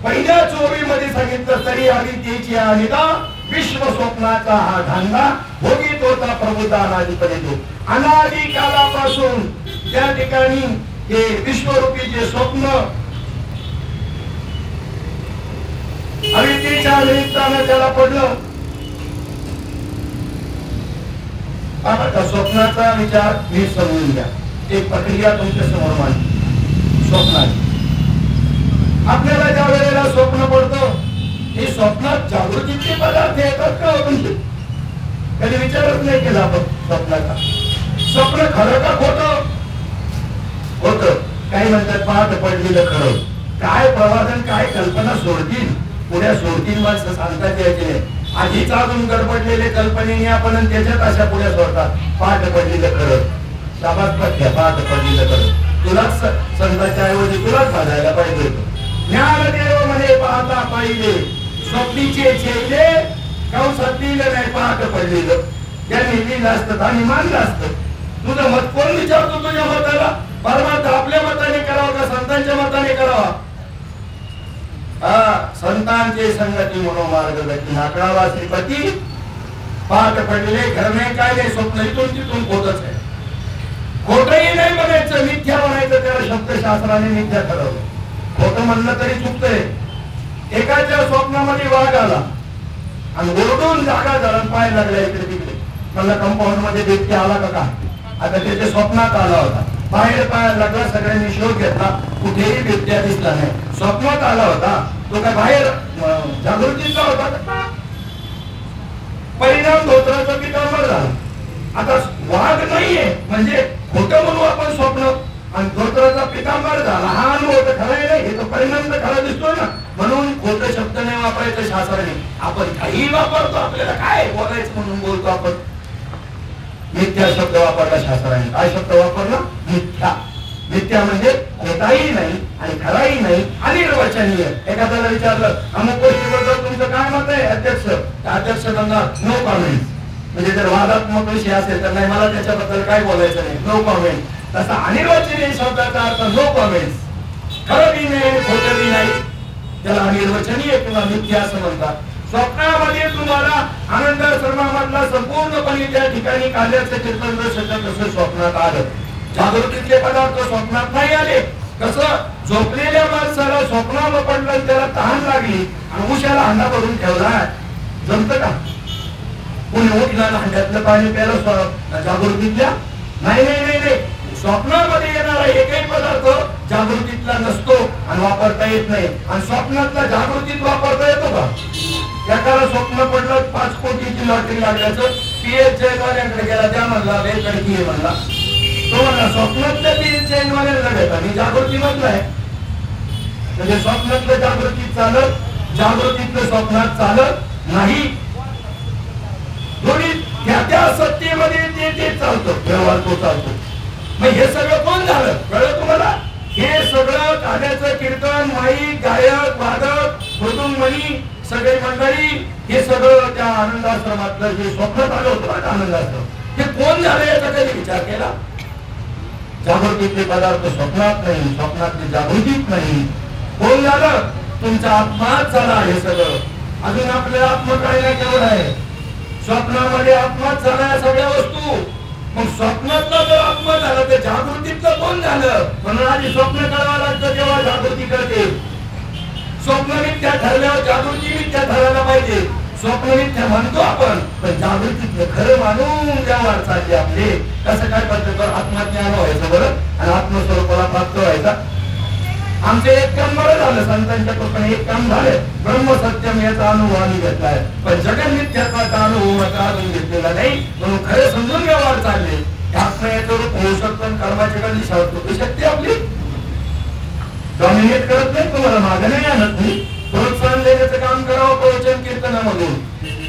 पहिल्या ओळीमध्ये सांगितलं. तरी आली त्याची अनिदा विश्व स्वप्नाचा हा धांगा भोगीत होता प्रबुद्धानाधिपती. तो अनादि कालापासून त्या ठिकाणी हे विश्वरूपी जे स्वप्न अविद्येच्या निमित्तानं त्याला पडलं. आता स्वप्नाचा विचार नीट समजून घ्या. एक प्रक्रिया तुमच्या समोर मांडली. स्वप्नाची आपल्याला ज्या वेळेला स्वप्न पडतं, हे स्वप्नात जागृतीचे पदार्थ येतात का? कधी विचारच नाही केला आपण स्वप्नाचा. स्वप्न खरं का खोटं? होत. काही म्हणतात पहाट पडलेलं खरं. काय प्रवादन, काय कल्पना सोडतील, पुढ्या सोडतील माणसं सांगतात यायचे नाही. आधीच अजून गडबडलेले कल्पनेने आपण त्याच्यात अशा पुढ्या सोडतात. पहाट पडलेलं खरं, शाबास पट्ट्या, पहाट पडलेलं खरं. तुलाच संतांच्या ऐवजी तुलाच भाजायला पाहिजे. ज्ञानदेव म्हणे पाहता पाहिले, स्वप्नीचे चेले कंसात लिहिलं नाही पहाट पडलेलं. त्यांनी लिहिलं असतं आणि मानलं असतं. तुझं मत कोण विचारतो तुझ्या मताला? परमार्थ आपल्या मताने करावा का संतांच्या मताने करावा? संतांचे संगती मनोमार्ग गती नाकडावा श्रीपती. पहाट पडलेले घर नाही, काय नाही, स्वप्न इथून तिथून खोटच आहे. खोटही नाही म्हणायचं, मिथ्या म्हणायचं. त्याला शब्दशास्त्राने मिथ्या ठरवलं. खोटं म्हणलं तरी चुकतंय. एकाच्या स्वप्नामध्ये वाघ आला आणि ओरडून जागा झाला, पाय लागला इकडे तिकडे. म्हणलं कंपाऊंड मध्ये बिबट्या आला का? आता त्याच्या स्वप्नात आला होता. बाहेर पाय लागला, सगळ्यांनी शोध घेतला, कुठेही बिबट्या दिसला नाही. स्वप्नात आला होता तो, काय बाहेर जागृतीचा होता का? परिणाम धोत्राचा पितांबर झाला. आता वाघ नाहीये म्हणजे खोटं म्हणू आपण स्वप्न, आणि धोत्राचा पितांबर झाला. हा अनुभव तर खरा नाही, हे तो परिणाम तर खरा दिसतोय ना. म्हणून खोटं शब्द नाही वापरायचं शास्त्राने. आपण काही वापरतो, आपल्याला काय बोलायचं म्हणून बोलतो आपण. मिथ्या शब्द वापरला शास्त्राने. काय शब्द वापरला? मिथ्या. मिथ्या म्हणजे खोटाही नाही आणि खराही नाही, अनिर्वचनीय. एखाद्याला विचारलं अमुक गोष्टीबद्दल तुमचं काय मत आहे अध्यक्ष, अध्यक्ष म्हणणार नो कॉमेंट. म्हणजे जर वादात्मक विषय असेल तर नाही, मला त्याच्याबद्दल काय बोलायचं नाही, नो कॉमेंट. तसा अनिर्वचनीय शब्दाचा अर्थ नो कॉमेंट्स. खरं बी नाही, खोटं बी नाही, त्याला अनिर्वचनीय किंवा मिथ्या असं म्हणतात. स्वप्नामध्ये तुम्हाला आनंद शर्मामधला संपूर्णपणे त्या ठिकाणी काल्याचं कीर्तन कसं स्वप्नात आलं. जागृतीचे पदार्थ स्वप्नात नाही आले. कसं झोपलेल्या माणसाला स्वप्नावर पडलं, त्याला तहान लागली आणि उशाला हांडा भरून ठेवला, जमत का? कोणी उठला हांड्यातलं पाणी प्यायला जागृतीतल्या? नाही नाही नाही नाही. स्वप्नामध्ये येणारा एकही पदार्थ जागृतीतला नसतो आणि वापरता येत नाही. आणि स्वप्नातला जागृतीत वापरता येतो का? एकाला स्वप्न पडलं 5 कोटीची लॉटरी लागल्याचं, पीएच जैन वाल्याकडे गेला, त्या म्हणला लय कडकी आहे म्हणला. तो म्हणला स्वप्नातल्या पीएच जैन वाल्याला भेटा, मी जागृती मधला आहे. म्हणजे स्वप्नातलं जागृतीत चालत, जागृतीतलं स्वप्नात चालत नाही. दोन्ही त्या सत्तेमध्ये ते चालतं, व्यवहार तो चालतो. मग हे सगळं कोण झालं कळलं तुम्हाला? हे सगळं गाण्याचं कीर्तन, माईक, गायक, वादक, मृदुंगमणी, सगळे मंडळी, हे सगळं त्या आनंदाश्रमातलं जे स्वप्नात आलं होतं ना आनंदाश्रम, हे कोण झालं याचा कधी विचार केला? जागृतीतले पदार्थ स्वप्नात नाही, स्वप्नातले जागृतीत नाही. कोण झालं? तुमचा आत्माच झाला हे सगळं. अजून आपल्याला आत्मा कळण्या केवढं आहे? स्वप्नामध्ये आत्माच झाला या सगळ्या वस्तू. मग स्वप्नातला जर आत्मा झाला तर जागृतीतलं कोण झालं? म्हणून आधी स्वप्न कळावं लागतं, तेव्हा जागृती कळते. स्वप्न मिथ्या ठरल्यावर जागृती मिथ्या ठरायला पाहिजे. स्वप्न मिथ्या म्हणतो आपण, पण जागृतीतलं खरं मानून व्यवहार चालले आपले. कसं काय पद्धतीवर आत्मज्ञान व्हायचं बरं आणि आत्मस्वरूपाला प्राप्त व्हायचा. आमचे एक काम बरं झालं, संतांच्या कृपेने एक काम झालं. ब्रह्मसत्यम याचा अनुभव आम्ही घेतलाय, पण जगन मिथ्यात्वाचा अनुभव मात्र अजून घेतलेला नाही. म्हणून खरे समजून व्यवहार चालले. आत्मयाचं रूप होऊ शकतो, कर्माची कधी होऊ शकते आपली. डॉमिनेट करत नाही, तुम्हाला मागं नाही आणत नाही. प्रोत्साहन देण्याचं काम करावं प्रवचन कीर्तनामधून,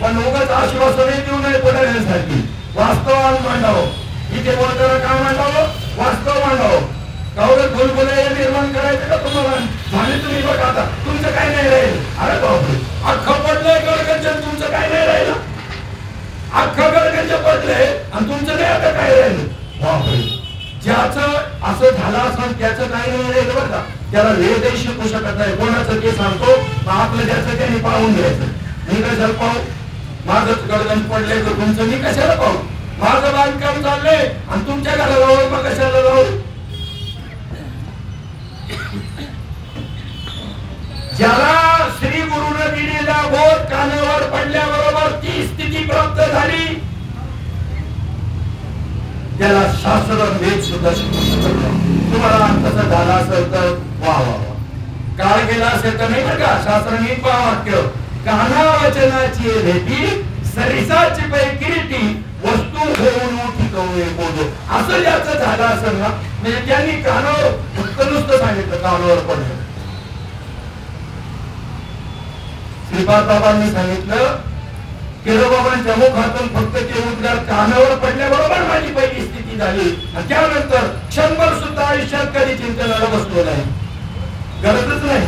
पण उगाच आश्वासने देऊ नये पुढाऱ्यांसाठी. वास्तवान मांडावं. इथे बोलताना काय मांडावं? वास्तव मांडावं. कावडत भूलभुलैया निर्माण करायचं का तुम्हाला? झाले तुम्ही बघा आता, तुमचं काय नाही राहील. अरे बापरे, अख्खं पडलंय गडगंजन, तुमचं काय नाही राहिलं. अख्खं गडगंज पडलंय आणि तुमचं नाही आता काय राहिलं. बापरे, ज्याचं असं झालं असं त्याचं काही नाही राहिलं बरं का. त्याला वेदही शिकू शकत नाही. कोणाचं ते सांगतो, आपलं ज्याचं त्याने पाहून घ्यायचं. मी कशाला पाहू? माझंच गडगंज पडलंय तर तुमचं मी कशाला पाहू? माझं बांधकाम चाललंय आणि तुमच्या घराजवळ मग कशाला जाऊ? ज्याला श्री गुरुने दिलेला बोध कानावर पडल्याबरोबर ती स्थिती प्राप्त झाली, त्याला शास्त्र वेद सुद्धा शिकू शकत नाही. तुम्हाला तसं झालं असेल तर वा वा वा, काळ गेला असेल तर नाही बरं का. शास्त्र नीट पहा वाक्य, काना वचनाची भेटी सरिसाची पैकिरीटी वस्तू होऊन ठिकवणे बोलतो. असं ज्याचं झालं असेल ना, म्हणजे त्यांनी कानावर फक्त नुसतं सांगितलं, कानावर पडलं. श्रीपाद बाबांनी सांगितलं, केरोबाबांच्या मुखातून फक्त ते उद्गार कानावर पडल्याबरोबर माझी पहिली स्थिती झाली. आणि त्यानंतर क्षणभर सुद्धा आयुष्यात कधी चिंतनाला बसलो नाही, गरजच नाही.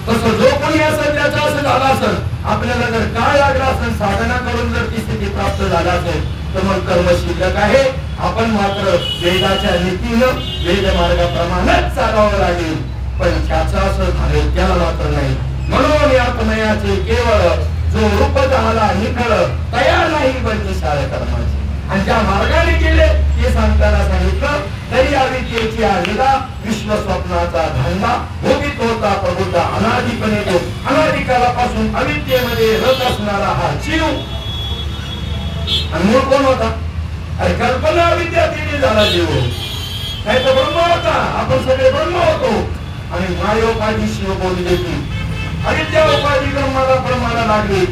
तसं जो कोणी असेल त्याचं असं झालं असेल. आपल्याला जर काळ लागला असेल, साधना करून जर ती स्थिती प्राप्त झाला असेल तर मग कर्म शिल्लक आहे. आपण मात्र वेदाच्या नीतीनं वेद मार्गाप्रमाणेच चालावं लागेल. पण त्याचं असं झालं त्याला मात्र नाही. म्हणून या आत्मयाचे केवळ जो रूप झाला निखळ तयार नाही बनली शाळे कर्माची. आणि ज्या मार्गाने गेले ते सांगताना सांगितलं, तरी अविद्येची आलेला विश्व स्वप्नाचा धांडा भोगीत होता प्रबुद्ध अनादिपणे. तो अनादिकालापासून अविद्येमध्ये रत असणारा हा जीव. आणि मूळ कोण होता? अरे कल्पना अविद्या तिने झाला जीव, नाही तर ब्रह्म होता. आपण सगळे ब्रह्म होतो. आणि मायोपाधी शिव बोलली की अविद्या उपाधी ब्रह्माला लागली,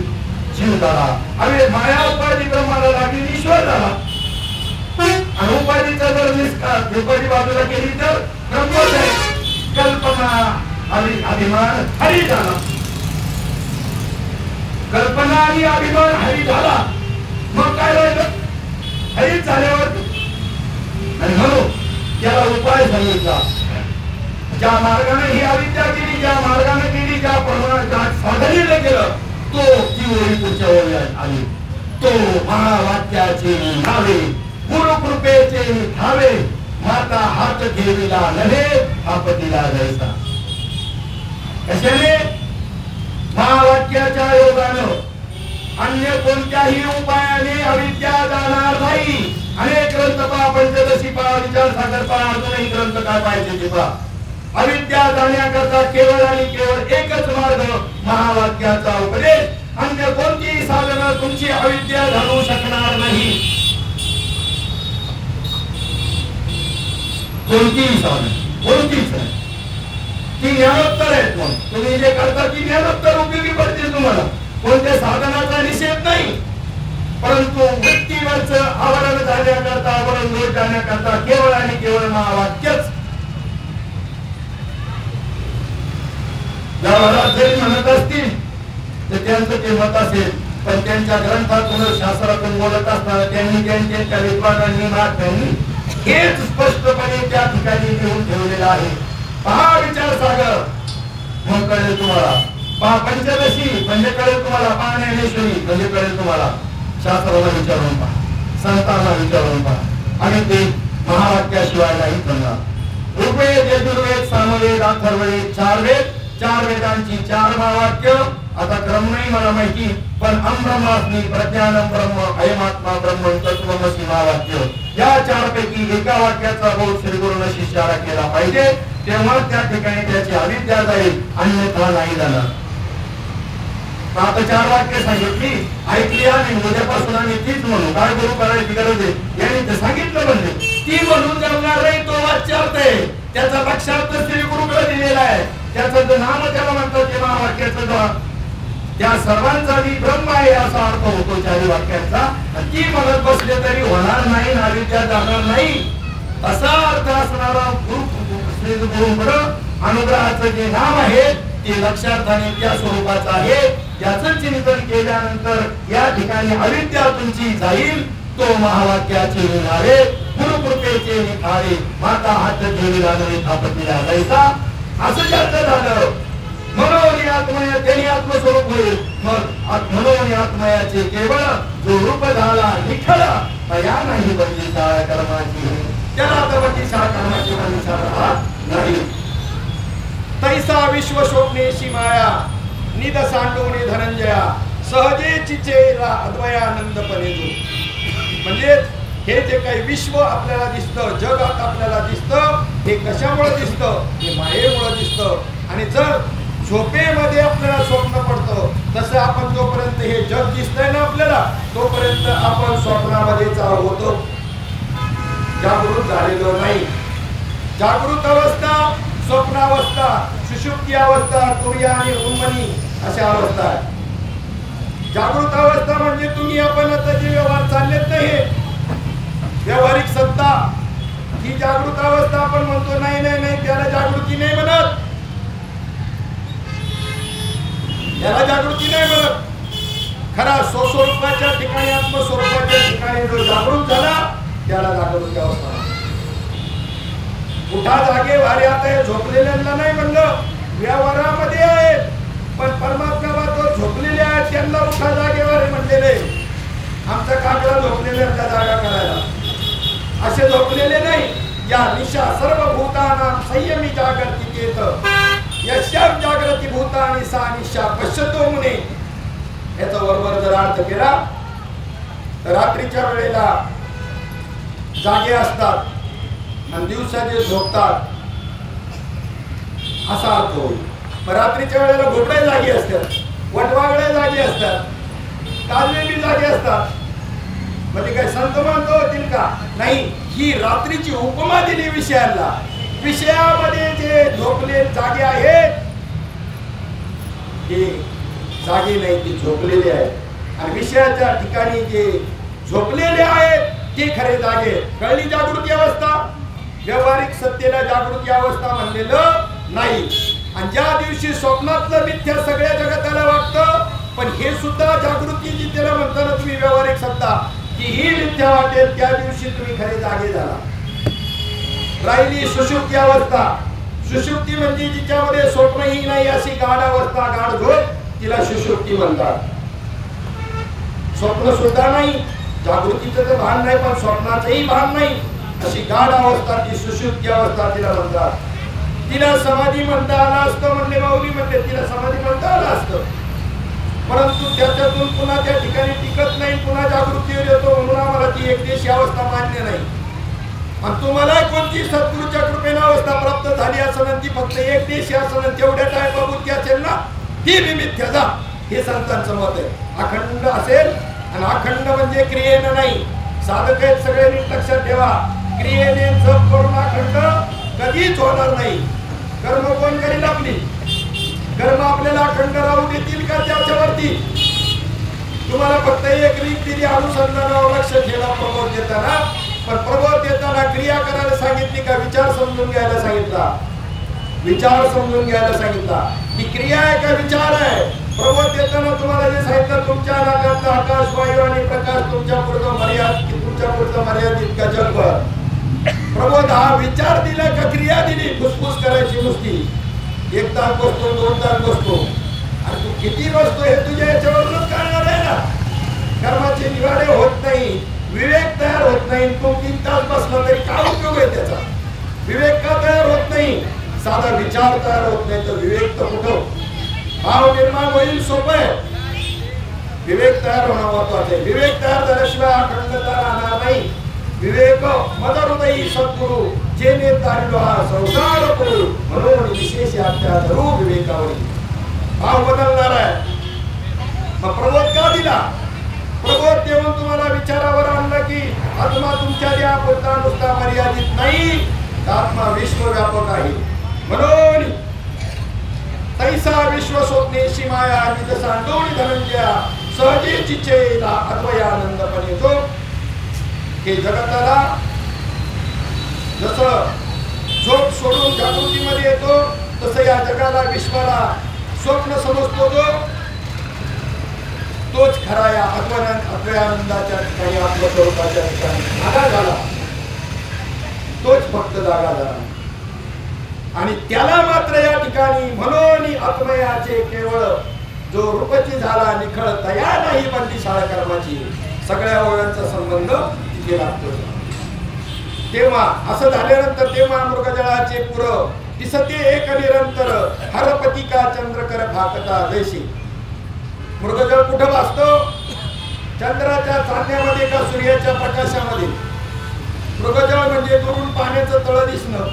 जीव झाला. अरे माया उपाधी ब्रह्माला लागली, ईश्वर झाला. आणि उपाधीचा जर निष्कार उपाधी बाजूला केली तर ब्रह्मच आहे. कल्पना अभिमान हरी झाला. कल्पना आणि अभिमान हरी झाला, मग काय राहिलं? हरीच झाल्यावर. आणि म्हणून त्याला उपाय सांगितला. ज्या मार्गाने ही अविद्या केली, ज्या मार्गाने केली, ज्या प्रमाणात साधनेला गेलं, तो ती ओळी पुढच्या ओळी आली. तो महावाक्याचे नावे गुरुकृपेचे ठावे माता हात घेविला नव्हे आपतीला जायचा. कशाने? महावाक्याच्या योगानं. अन्य कोणत्याही उपायाने अविद्या जाणार नाही. अनेक ग्रंथ पहा, पंचदशी पहा, विचार सागर पहा, अजूनही ग्रंथ काय पाहिजे ते पहा. अविद्या जाण्याकरता केवळ आणि केवळ एकच मार्ग महावाक्याचा उपदेश. अन्य कोणतीही साधना तुमची अविद्या घालवू शकणार नाही. कोणतीही साधना, कोणतीच नाही. ती ज्ञानोत्तर आहेत. मग तुम्ही जे करता ती ज्ञानोत्तर उपयोगी पडतील तुम्हाला. कोणत्या साधनाचा निषेध नाही, परंतु वृत्तीवरच आवरण जाण्याकरता, आवरण दूर जाण्याकरता केवळ आणि केवळ महावाक्यच. गावाला जरी म्हणत असतील तर त्यांचं ते मत असेल, पण त्यांच्या ग्रंथातून शास्त्रातून बोलत असताना त्यांनी त्यांच्या विद्वानांनी महात्म्यांनी हेच स्पष्टपणे त्या ठिकाणी लिहून ठेवलेलं आहे. पहा विचार सागर, मग कळेल तुम्हाला. पहा पंचदशी म्हणजे कळेल तुम्हाला. पहा ज्ञानेश्वरी म्हणजे कळेल तुम्हाला. शास्त्राला विचारून पहा, संतांना विचारून पहा, आणि ते महावाक्याशिवाय नाही करणार. ऋग्वेद, यजुर्वेद, सामवेद, अथर्ववेद, चार वेद, चार वेदांची चार महावाक्य. आता क्रम नाही मला माहिती, पण अब्रह्मास्मी, प्रज्ञानम ब्रह्म, अयमात्मा ब्रह्म, तत्त्वमसी महावाक्य. या चार पैकी एका वाक्याचा बोध श्री गुरुनं शिष्याला केला पाहिजे, तेव्हा त्या ठिकाणी त्याची अविद्या जाईल, अन्यथा नाही जाणार. आता चार वाक्य सांगितली, ऐकली, आणि उद्यापासून आम्ही तीच म्हणू. काय गुरु करायची गरज आहे? यांनी ते सांगितलं म्हणजे ती म्हणून जमणार नाही. तो वाच्यार्थ आहे, त्याचा लक्षार्थ श्री गुरुकडे दिलेला आहे. त्याचं जे नाम त्याला म्हणतात ते महावाक्याचं, त्या सर्वांचा मी ब्रह्म आहे असा अर्थ होतो चारी वाक्यांचा. ती म्हणत बसले तरी होणार नाही, अविद्या जाणार नाही असा अर्थ असणारा श्री गुरुकडं अनुग्रहाचं जे नाम आहे ते लक्षार्थाने त्या स्वरूपाचं आहे. याचं चिंतन केल्यानंतर या ठिकाणी अविद्या तुमची जाईल. तो महावाक्याचे निघाले, गुरुकृपेचे निखाळे, माता हात ठेविला नव्हे थापतीला जायचा. असं ज्याचं झालं मनोनी आत्मया त्यांनी आत्मस्वरूप होईल. मग मनोनी आत्मयाचे केवळ जो रूप झाला निखळा, या नाही बंदिशा कर्माची, त्याला आता बंदिशा कर्माची बंदिशा नाही. तैसा विश्व शोभनेशी माया, निध सांडवणे धनंजया, सहजेची चेहरा अद्वयानंदपणे जो. म्हणजे हे जे काही विश्व आपल्याला दिसतं, जग आपल्याला दिसतं, हे कशामुळे दिसतं? हे मायेमुळे दिसतं. आणि जर झोपेमध्ये आपल्याला स्वप्न पडतं, तसं आपण जोपर्यंत हे जग दिसतंय ना आपल्याला, तोपर्यंत आपण स्वप्नामध्येच होतो, जागृत झालेलो नाही. जागृत अवस्था, स्वप्नावस्था, सुषुप्ती अवस्था, तुर्या आणि उन्मनी अशा अवस्था आहे. जागृत अवस्था म्हणजे तुम्ही आपण आता जे व्यवहार चाललेत नाही, व्यावहारिक सत्ता, ही जागृत अवस्था आपण म्हणतो. नाही नाही नाही, त्याला जागृती नाही म्हणत, त्याला जागृती नाही म्हणत. खरा स्वस्वरूपाच्या ठिकाणी, आत्मस्वरूपाच्या ठिकाणी जो जागृत झाला त्याला जागृत अवस्था. उठा जागे वारे आता हे झोपलेल्यांना नाही म्हणलं, व्यवहारामध्ये आहे, पण परमात्मा तो झोपलेले आहेत त्यांना उठा जागे वारे म्हणलेले. आमचा काकडा झोपलेल्यांचा जागा करायला असे झोपलेले नाही. या निशा सर्व भूतानां संयमी जागृतीकेत, यस्यां जागृती भूतानि सा निशा पश्यतो मुने. याचा बरोबर जर अर्थ केला तर रात्रीच्या वेळेला जागे असतात आणि दिवसा जे झोपतात असा अर्थ होईल. रात्रीच्या वेळेला घोटळे जागी असतात, वटवागळे जागी असतात, काजवे बी जागे असतात. म्हणजे काय संत मानतो होतील का? नाही, ही रात्रीची उपमा दिली विषयाला. विषयामध्ये जे झोपले जागे आहेत ते जागे नाही, ते झोपलेले आहेत. आणि विषयाच्या ठिकाणी जे झोपलेले आहेत ते खरे जागे. कळली जागृती अवस्था? व्यावहारिक सत्तेला जागृती अवस्था म्हणलेलं नाही. आणि ज्या दिवशी स्वप्नातलं मिथ्या सगळ्या जगताला वाटतं, पण हे सुद्धा जागृती जी त्याला म्हणताना तुम्ही व्यावहारिक सत्ता, की ही मिथ्या वाटेल, त्या दिवशी तुम्ही खरे जागे झाला. राहिली सुषुप्ती अवस्था. सुषुप्ती म्हणजे जिच्यामध्ये स्वप्नही नाही अशी गाढ अवस्था, गाढ झोप, तिला सुषुप्ती म्हणतात. स्वप्न सुद्धा नाही, जागृतीचं तर भान नाही, पण स्वप्नाचंही भान नाही, अशी गाढ अवस्था ती सुषुप्ती अवस्था तिला म्हणतात. तिला समाधी म्हणता आला असतं म्हणले माऊली, म्हणले तिला समाधी म्हणता आला असतं, परंतु त्याच्यातून पुन्हा त्या ठिकाणी टिकत नाही, पुन्हा जागृतीवर येतो. म्हणून आम्हाला ती एकदेशी अवस्था मान्य नाही. आणि तुम्हाला कोणती सद्गुरूच्या कृपेने अवस्था प्राप्त झाली असं ती फक्त एकदेशी असं तेवढ्या टाइम बुद्धी असेल ना, ती निमित्त जा, हे संतांचं मत आहे. अखंड असेल, आणि अखंड म्हणजे क्रियेनं नाही. साधक आहेत सगळे नीट लक्षात ठेवा, क्रियेने जप करून अखंड कधीच होणार नाही. कर्म कोण करील आपली? कर्म आपल्याला अखंड राहू देतील का त्याच्यावरती? तुम्हाला फक्त एक रीत दिली, अनुसंधानावर लक्ष ठेवा प्रबोध देताना. पण प्रबोध देताना क्रिया करायला सांगितली का विचार समजून घ्यायला सांगितला? विचार समजून घ्यायला सांगितला. ही क्रिया आहे का विचार आहे? प्रबोध देताना तुम्हाला जे सांगितलं, तुमच्या नाकातला आकाश, वायू आणि प्रकाश तुमच्या पुढचं मर्यादित का जगभर? प्रबोध हा विचार दिला का क्रिया दिली? फुसफुस करायची नुसती. 1 तास बसतो, 2 तास बसतो, आणि तू किती बसतो हे तुझ्या याच्यावरूनच कळणार आहे ना. कर्माचे निवाडे होत नाही, विवेक तयार होत नाही. तू 3 तास बसला तरी काय उपयोग आहे त्याचा? विवेक का तयार होत नाही? साधा विचार तयार होत नाही तर विवेक तर कुठं? भाव निर्माण होईल सोपं आहे, विवेक तयार होणं महत्वाचं आहे. विवेक तयार झाल्याशिवाय अखंडता राहणार नाही. विवेक मद हृदयी सद्गुरु जेने तारिलो हा संसार करू, म्हणून विशेष आज्ञा धरू विवेकावरी. भाव बदलणार आहे. मग प्रबोध का दिला? प्रबोध देऊन तुम्हाला विचारावर आणलं की आत्मा तुमच्या देहापुरता नुसता मर्यादित नाही, आत्मा विश्वव्यापक आहे. म्हणून तैसा विश्व स्वप्नेशी माया निज सांडोळी धनंजया सहजे चिचेला अद्वयानंदपणे येतो. हे जगताला जसं झोप सोडून जागृतीमध्ये येतो, तसं या जगाला, विश्वाला स्वप्न समजतो जो, तोच खरा या अद्वयानंदाच्या ठिकाणी, आत्मस्वरूपाच्या ठिकाणी जागा झाला. तोच फक्त जागा झाला. आणि त्याला मात्र या ठिकाणी म्हणून आत्मयाचे केवळ जो रूपची झाला निखळ तया नाही बंदी शाळा कर्माची, सगळ्या ओळ्यांचा संबंध तिथे लागतो. तेव्हा असं झाल्यानंतर तेव्हा मृगजळाचे पुर दिसते एक निरंतर हरपतिका चंद्रकर भाकता जैसी. मृगजळ कुठं भासतो? चंद्राच्या चांदण्यामध्ये का सूर्याच्या प्रकाशामध्ये? मृगजळ म्हणजे दुरून पाण्याचं तळ दिसणं.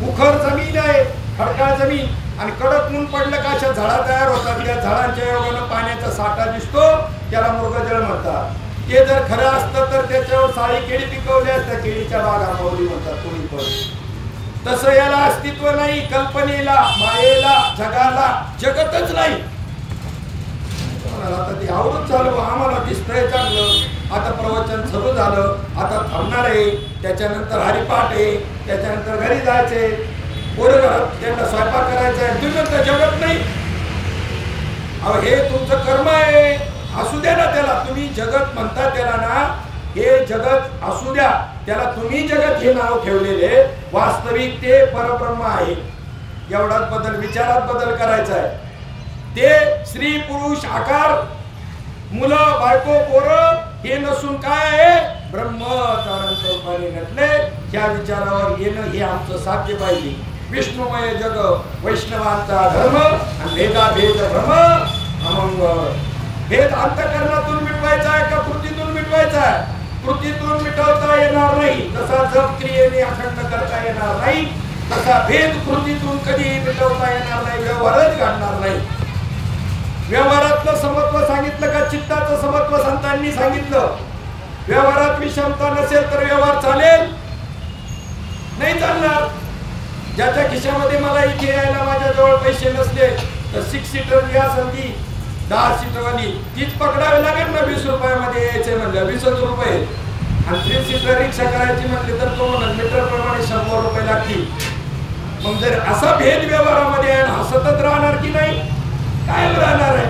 उखर जमीन आहे, खडकाळ जमीन, आणि कडक ऊन पडलं का अशा झाडा तयार होतात. त्या झाडांच्या योगानं पाण्याचा साठा दिसतो, त्याला मृगजळ म्हणतात. ते जर खरं असतं तर त्याच्यावर साळी केळी पिकवली असतात, केळीच्या बागा माऊली म्हणतात कोणी पण. तसं याला अस्तित्व नाही. कल्पनेला, मायेला, जगाला जगतच नाही. आता ते आवडत झालं, आम्हाला दिसतंय चांगलं, आता प्रवचन सुरू झालं, आता थांबणार आहे, त्याच्यानंतर हरिपाठ आहे, त्याच्यानंतर घरी जायचे, पोरं घरात त्यांना स्वयंपाक करायचा आहे, तुम्ही तर जगत नाही. अहो हे तुमचं कर्म आहे, असू द्या ना त्याला. तुम्ही जगत म्हणता त्याला ना, हे जगत असू द्या त्याला. तुम्ही जगत हे नाव ठेवलेले, वास्तविक ते परब्रह्म आहे. एवढाच बदल, विचारात बदल करायचा आहे. ते स्त्री पुरुष आकार, मुलं बायको पोरं हे नसून काय आहे? ब्रह्म रूपाने घटले. त्या विचारावर येणं हे आमचं साध्य पाहिजे. विष्णुमय जग वैष्णवांचा धर्म आणि भेदाभेद भ्रम अमंगळ. भेद अंतःकरणातून मिटवायचा आहे का कृतीतून मिटवायचा आहे? कृतीतून मिटवता येणार नाही. जसा जप क्रियेने अखंड करता येणार नाही, तसा भेद कृतीतून कधीही मिटवता येणार नाही, व्यवहारच घडणार नाही. व्यवहारातलं समत्व सांगितलं का? चित्ताचं समत्व संतांनी सांगितलं. व्यवहारात विषमता नसेल तर व्यवहार चालेल नाही, चालणार. ज्याच्या खिशामध्ये मला इथे यायला माझ्याजवळ पैसे नसले तर 6 सीटर या संधी 10 सीटर वाली तीच पकडावी लागेल ना. 20 रुपयामध्ये यायचे म्हणलं 20 रुपये, आणि 3 सीटर रिक्षा करायची म्हटली तर तो मीटर प्रमाणे 100 रुपये लागतील. मग जर असा भेद व्यवहारामध्ये आहे, हा सतत राहणार की नाही? कायम राहणार आहे.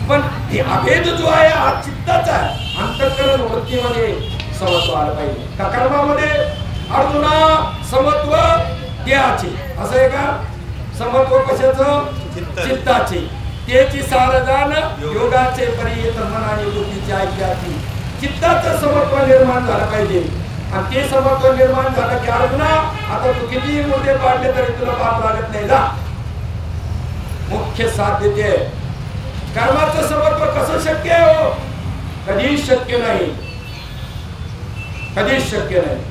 पण हे अभेद जो आहे हा चित्ताचा आहे. अंतःकरण वृत्तीमध्ये समत्व आलं पाहिजे. का कर्मामध्ये अर्जुना समत्व देहाचे, असं आहे का? समत्व कशाचं? चित्ताचे. तेची सारदान योगाचे परियत मन आणि बुद्धीची ऐक्याची. चित्ताचं समत्व निर्माण झालं पाहिजे. आणि ते समत्व निर्माण झालं की अर्जुना आता तू किती मुद्दे पाडले तरी तुला पाप लागत नाही. जा, मुख्य साध्य ते. कर्माचं समत्व कसं शक्य आहे? हो, कधीच शक्य नाही, कधीच शक्य नाही.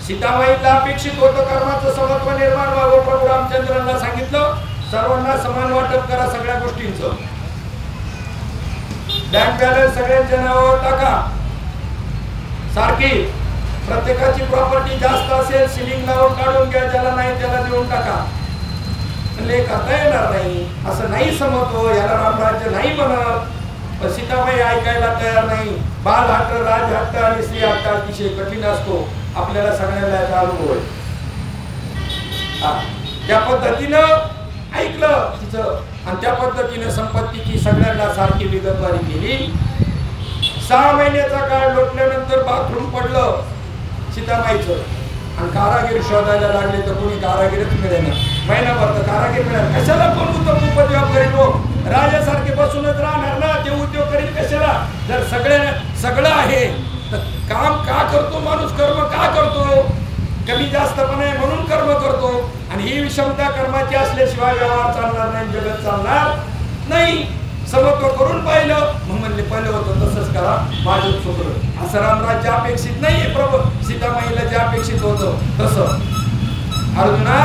सीतामाईला अपेक्षित होतं कर्माचं समत्व निर्माण व्हावं. प्रभू रामचंद्रांना सांगितलं सर्वांना समान वाटप करा सगळ्या गोष्टींचं. बँक बॅलन्स सगळ्यांच्या नावावर टाका सारखी. प्रत्येकाची प्रॉपर्टी जास्त असेल सिलिंग लावून काढून घ्या, ज्याला नाही त्याला देऊन टाका. लेख आता येणार नाही असं नाही समजतो, याला रामराज्य नाही बनत. पण सीताबाई ऐकायला तयार नाही. बाल हट्ट, राज हट्ट आणि स्त्री हट्ट अतिशय कठीण असतो. आपल्याला सगळ्यांना याचा अनुभव आहे. त्या पद्धतीनं ऐकलं तिचं आणि त्या पद्धतीने संपत्तीची सगळ्यांना सारखी विगतवारी केली. 6 महिन्याचा काळ लोटल्यानंतर बाथरूम पडलं सीताबाईचं आणि कारागीर शोधायला लागले तर कोणी कारागीरच मिळेना. महिनाभर तर कारागीर मिळेल कशाला, कोण उत्तम उपद्योग करील हो? राजासारखे बसूनच राहणार ना, ते उद्योग करील कशाला? जर सगळं आहे तर काम का करतो माणूस? कर्म का करतो? कमी जास्त पण आहे म्हणून कर्म करतो. आणि ही विषमता कर्माची असल्याशिवाय व्यवहार चालणार नाही, जगत चालणार नाही. समत्व करून पाहिलं मग म्हणले पहिलं होतं तसंच करा, माझं चुकलं. असं रामराज्य अपेक्षित नाहीये प्रभू. सीतामाईला जे अपेक्षित होतं तसं. अर्जुना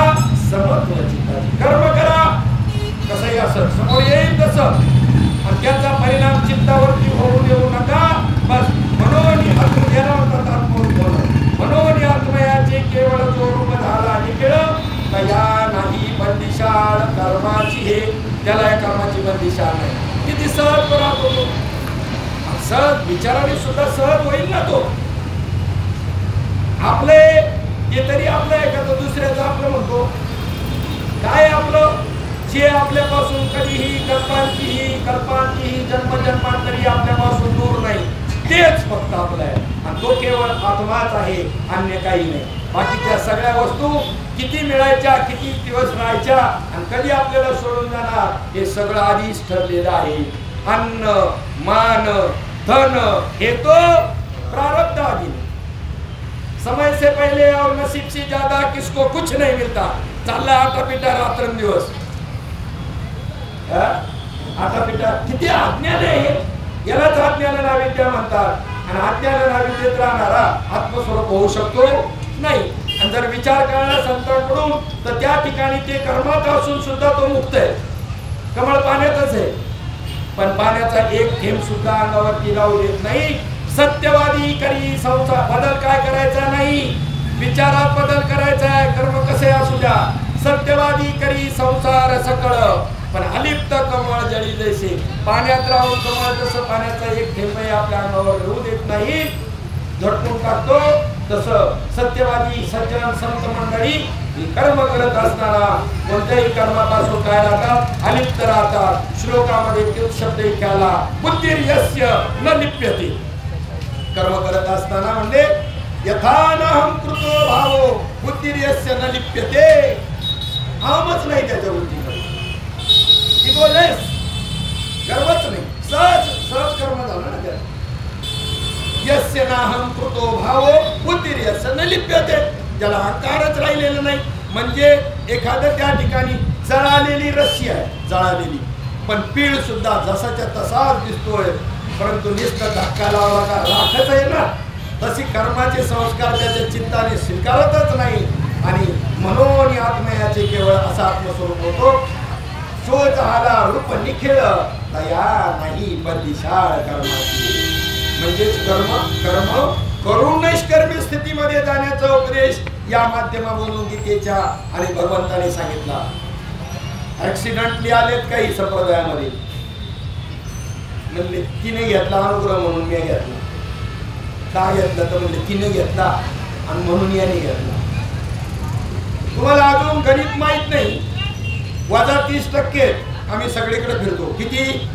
समत्वाची कर्म करा, कसंही असं समोर येईल तसं, आणि त्याचा परिणाम चित्तावरती होऊ देऊ नका. बस म्हणून म्हणून आत्मयाचे केवळ जो रूप झाला निखिळ तया नाही बंदिशाळ कर्माची. हे त्याला या कर्माची बंदिशाळ नाही. किती सहज राहतो तो, सहज विचाराने सुद्धा सहज होईल ना तो. आपले ते तरी आपलं आहे का, तो दुसऱ्याचं आपलं म्हणतो काय? आपलं जे आपल्यापासून कधीही कल्पांचीही जन्मजन्मांतरी आपल्यापासून दूर नाही, तेच फक्त आपलं आहे. आणि तो केवळ आत्माच आहे, अन्य काही नाही. बाकीच्या सगळ्या वस्तू किती मिळायच्या, किती दिवस राहायच्या आणि कधी आपल्याला सोडून जाणार, हे सगळं आधीच ठरलेलं आहे. अन्न, मान, धन हे तो प्रारब्ध आदि समय से पहले और नसीब से ज्यादा किसको कुछ नहीं मिलता. चालला आटापिटा रात्रंदिवस. आटापिटा किती अज्ञान आहे. यालाच अज्ञान नाविद्या म्हणतात. आणि अज्ञान नाविद्येत राहणारा आत्मस्वरूप होऊ शकतो नाही. आणि जर विचार करणारा संतांकडून तर त्या ठिकाणी ते कर्मात असून सुद्धा तो मुक्त आहे. कमळ पाण्यातच आहे, पण पाण्याचा एक थेंब सुद्धा अंगावरती लावू देत नाही. सत्यवादी करी संसार. बदल काय करायचा नाही, विचारात बदल करायचा आहे. कर्म कसे असू द्या. सत्यवादी करी संसार सकळ, पण अलिप्त कमळ जळी जैसे. पाण्यात राहून कमळ जसं पाण्याचा एक थेंबही आपल्या अंगावर येऊ देत नाही, झटकून टाकतो, तसं सत्यवादी सज्जन संत मंडळी कर्म करत असताना कोणत्याही कर्मापासून काय राहतात, अलिप्त राहतात. श्लोकामध्ये तोच शब्द ऐकायला, बुद्धिर्यस्य न लिप्यते. कर्म करत असताना म्हणजे यथानहं कृतो भावो बुद्धिर्यस्य न लिप्यते. अहमच नाही त्याच्या बुद्धीमध्ये, इगोलेस, गर्वच नाही, सहज कर्म झालं ना त्या. यस्य नाहं कृतो भावो बुद्धिर्यस्य न लिप्यते. ज्याला अहंकारच राहिलेला नाही. म्हणजे एखादं त्या ठिकाणी जळालेली रस्सी आहे, जळालेली, पण पीळ सुद्धा जसाच्या तसाच दिसतोय, परंतु नुसतं धक्का लावला का राखच आहे ना. तशी कर्माचे संस्कार त्याच्या चित्ताने स्वीकारतच नाही. आणि म्हणून आत्मयाचे केवळ असा आत्मस्वरूप होतो. शो झाला रूप निखिळ दया नाही बंदिशाळ कर्माची. म्हणजेच कर्म करून निष्कर्मी स्थितीमध्ये जाण्याचा उपदेश या माध्यमावरून गीतेच्या आणि भगवंताने सांगितला. ऍक्सिडेंटली आलेत काही संप्रदायामध्ये, म्हणले तिने घेतला अनुग्रह म्हणून मी घेतला. का घेतला तर म्हणले तिने घेतला आणि म्हणून याने घेतला. तुम्हाला अजून गणित माहित नाही. -30% आम्ही सगळीकडे फिरतो. किती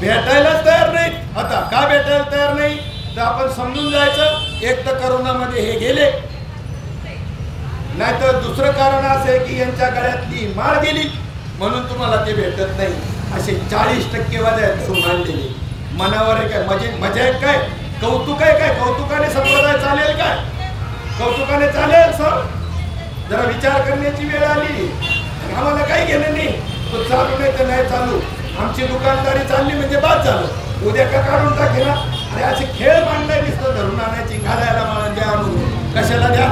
भेटायलाच तयार नाही. आता का भेटायला तयार नाही तर आपण समजून जायचं, एक तर करोनामध्ये हे गेले, नाहीतर दुसरं कारण असं आहे की यांच्या गळ्यातली माळ गेली म्हणून तुम्हाला ते भेटत नाही. असे 40% वाले धरून आणलेले. मनावर आहे काय, मजा आहे काय, कौतुक आहे काय, कौतुकाने संप्रदाय चालेल काय, कौतुकाने चालेल सर. जरा विचार करण्याची वेळ आली. आम्हाला काही घेणं नाही, तो चालू नाही तर नाही चालू. आमची दुकानदारी चालली म्हणजे बाद झालं. उद्या का काढून टाके ना. अरे असे खेळ मांडलाय नुसतं धरून आणायची, घालायला मला द्या आणून, कशाला द्या.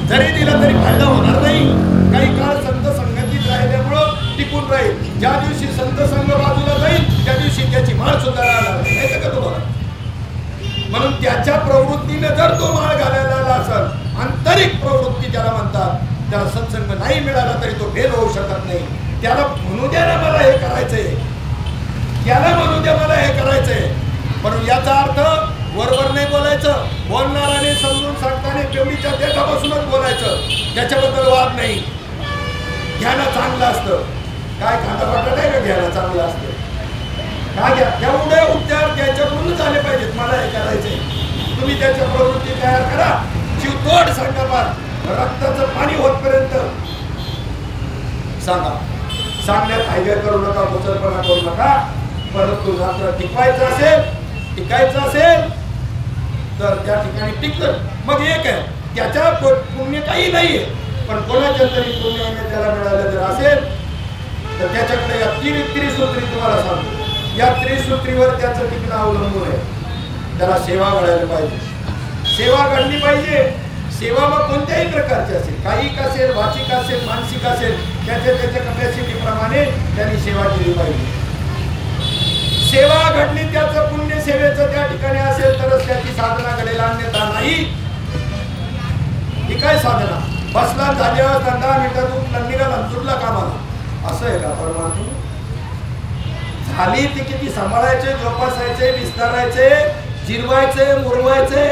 जरी दिला तरी फायदा होणार नाही. काही काळ संत संगतीत राहिल्यामुळं टिकून राहील. ज्या दिवशी संत संघ बाजूला जाईल त्या दिवशी त्याची माळ सुद्धा राहणार नाही का तुम्हाला. म्हणून त्याच्या प्रवृत्तीने जर तो माळ घालायला आला असेल, आंतरिक प्रवृत्ती त्याला म्हणतात, त्याला सत्संग नाही मिळाला तरी तो फेल होऊ शकत नाही. त्याला म्हणू द्या ना मला हे करायचंय, त्याला म्हणू द्या मला हे करायचंय, पण याचा अर्थ वरवर नाही बोलायचं, बोलणाराने समजून सांगताना पेवडीच्या देठापासूनच बोलायचं, त्याच्याबद्दल वाद नाही. घ्यायला चांगलं असतं, काय खांदा पडलं नाही का, घ्यायला चांगलं असतं काय घ्या, तेवढे उपचार त्याच्याकडूनच आले पाहिजेत. मला हे करायचंय, तुम्ही त्याच्या प्रवृत्ती तयार करा, जीवतोड सांगा, पार रक्ताचं पाणी होतपर्यंत सांगा. सांगण्यात हायवे करू नका, गोचरपणा करू नका. परंतु जर टिकायचं असेल तर त्या ठिकाणी टिकलं. मग एक आहे, त्याच्या पुण्य काही नाहीये, पण कोणाच्या तरी पुण्याने त्याला मिळालं जर असेल तर त्याच्याकडे या त्रिसूत्री तुम्हाला सांगतो, या त्रिसूत्रीवर त्याचं टिकणं अवलंबून आहे. त्याला सेवा घडायला पाहिजे, सेवा घडली पाहिजे. सेवा मग कोणत्याही प्रकारची असेल, कायिक असेल, वाचिक असेल, मानसिक असेल, त्याच्या कपॅसिटी प्रमाणे त्यांनी सेवा केली पाहिजे. सेवा घडली, त्याचं पुण्य सेवेचं त्या ठिकाणी असेल तरच त्याची साधना घडेल, अन्यथा नाही. ही काय साधना? बसला झाल्यावर 10 मिनिटात उठला निघाला तुटला कामाला, असं आहे का परमात्मा? झाली ती किती सांभाळायचे, जोपासायचे, विस्तारायचे, जिरवायचे, मुरवायचे,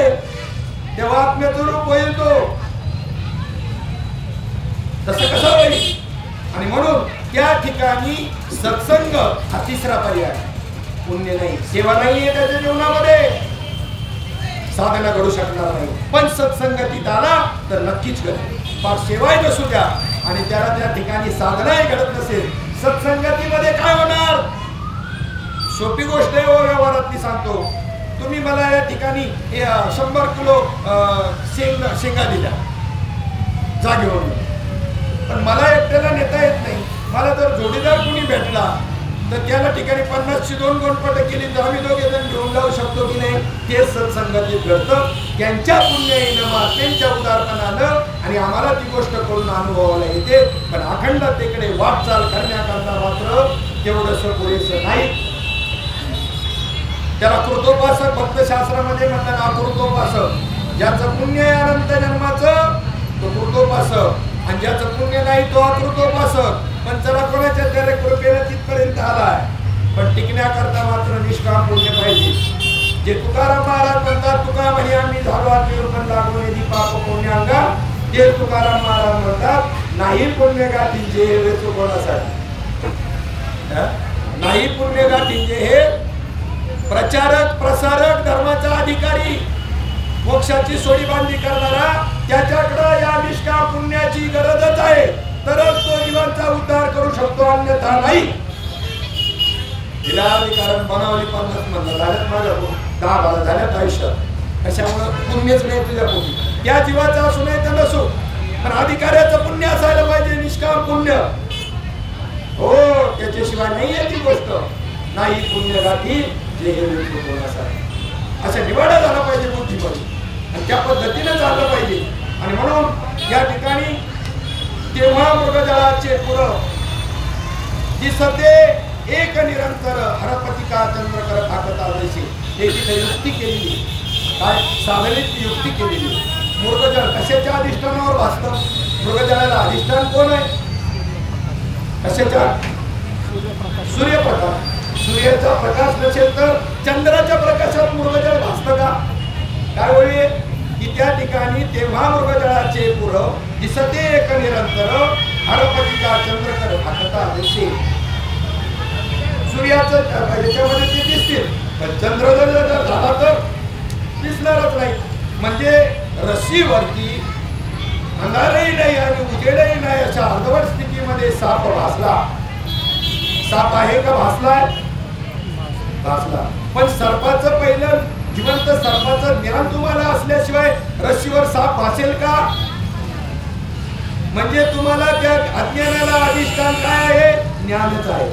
तेव्हा आत्म्याचं रूप होईल तो. तसं कसं होईल? आणि म्हणून त्या ठिकाणी सत्संग हा तिसरा पर्याय. पुण्य नाही, सेवा नाहीये त्याच्या जीवनामध्ये, साधना घडू शकणार नाही. पण सत्संगतीत आला तर नक्कीच घडेल. फार सेवाही नसू द्या आणि त्याला त्या ठिकाणी साधनाही घडत नसेल, सत्संगतीमध्ये काय होणार? सोपी गोष्ट आहे, व्यवहारातली सांगतो. तुम्ही मला या ठिकाणी 100 किलो शेंगा दिल्या जागेवर, पण मला एकट्याला नेता येत नाही. मला जर जोडीदार कोणी भेटला तर त्याला ठिकाणी 50ची 2 गोणपट केली तर आम्ही दोघे जण घेऊन जाऊ शकतो की नाही? ते सत्संगतीत घडतं. त्यांच्या पुण्याईनं, त्यांच्या उदारपणानं, आणि आम्हाला ती गोष्ट करून अनुभवायला येते. पण अखंडतेकडे वाटचाल करण्याकरता मात्र तेवढंसं पुरेसं नाही. त्याला कृतोपासक भक्तशास्त्रामध्ये म्हणतात ना, कृतोपासक. ज्याचं पुण्य आहे अनंत जन्माचं तो कृतोपासक, आणि ज्याचं पुण्य नाही तो अकृतोपासक. पण चला कोणाच्या तरी कृपेने तिथपर्यंत आलाय, पण टिकण्याकरता मात्र निष्काम पुण्य पाहिजे. जे तुकाराम महाराज म्हणतात, तुका म्हणे आम्ही झालो आत्मीवर पण लागून येधी पाप पुण्याअंगा, ते तुकाराम महाराज म्हणतात, नाही पुण्य गाठींचे हे वेचू कोणासाठी? नाही पुण्य गाठींचे हे प्रचारक, प्रसारक, धर्माचा अधिकारी, मोक्षाची सोडी बांधणी करणारा, त्याच्याकडे या निष्काम पुण्याची गरजच आहे, तरच तो जीवांचा उद्धार करू शकतो, अन्यथा नाही. तिला अधिकारण बनावली 50 म्हणलं, झाल्यात माझ्या 10-12 झाल्यात आयुष्यात. कशामुळं? पुण्यच नाही तुझ्या पोटी. त्या जीवाचा असू नाही तर नसो, पण अधिकाऱ्याचं पुण्य असायला पाहिजे, निष्काम पुण्य. हो, त्याच्याशिवाय नाही आहे ती गोष्ट. नाही पुण्य गाठी जे हे असा निवाडा झाला पाहिजे बुद्धीमध्ये, आणि त्या पद्धतीने झालं पाहिजे. आणि म्हणून या ठिकाणी तेव्हा मृगजळाचे पुरं दिसते एक निरंतर हरपतिका चंद्रकर ताकत आदेशी, हे तिथे युक्ती केलेली, काय साधनेची युक्ती केलेली. मृगजळ कशाच्या अधिष्ठानावर भासतं? मृगजळाला अधिष्ठान कोण आहे? कशाच्या? सूर्यप्रकाश. सूर्याचा प्रकाश नसेल तर चंद्राच्या प्रकाशात मृगजळ भासतं का? काय होईल की त्या ठिकाणी तेव्हा मृगजळाचे पुरं दिसते एक निरंतर हरपतिका चंद्रकर भासता दिसे. सूर्याचं याच्यामध्ये ते दिसतील, पण चंद्र जर झाला तर दिसणारच नाही. म्हणजे रशीवरती अंधारही नाही आणि उजेडही नाही अशा अर्धवट स्थितीमध्ये साप भासला. साप आहे का? भासलाय, भासला. पण सर्पाचं पहिलं जिवंत सर्पाचं ज्ञान तुम्हाला असल्याशिवाय रशीवर साप भासेल का? म्हणजे तुम्हाला त्या अज्ञानाला अधिष्ठान काय आहे? ज्ञानच आहे.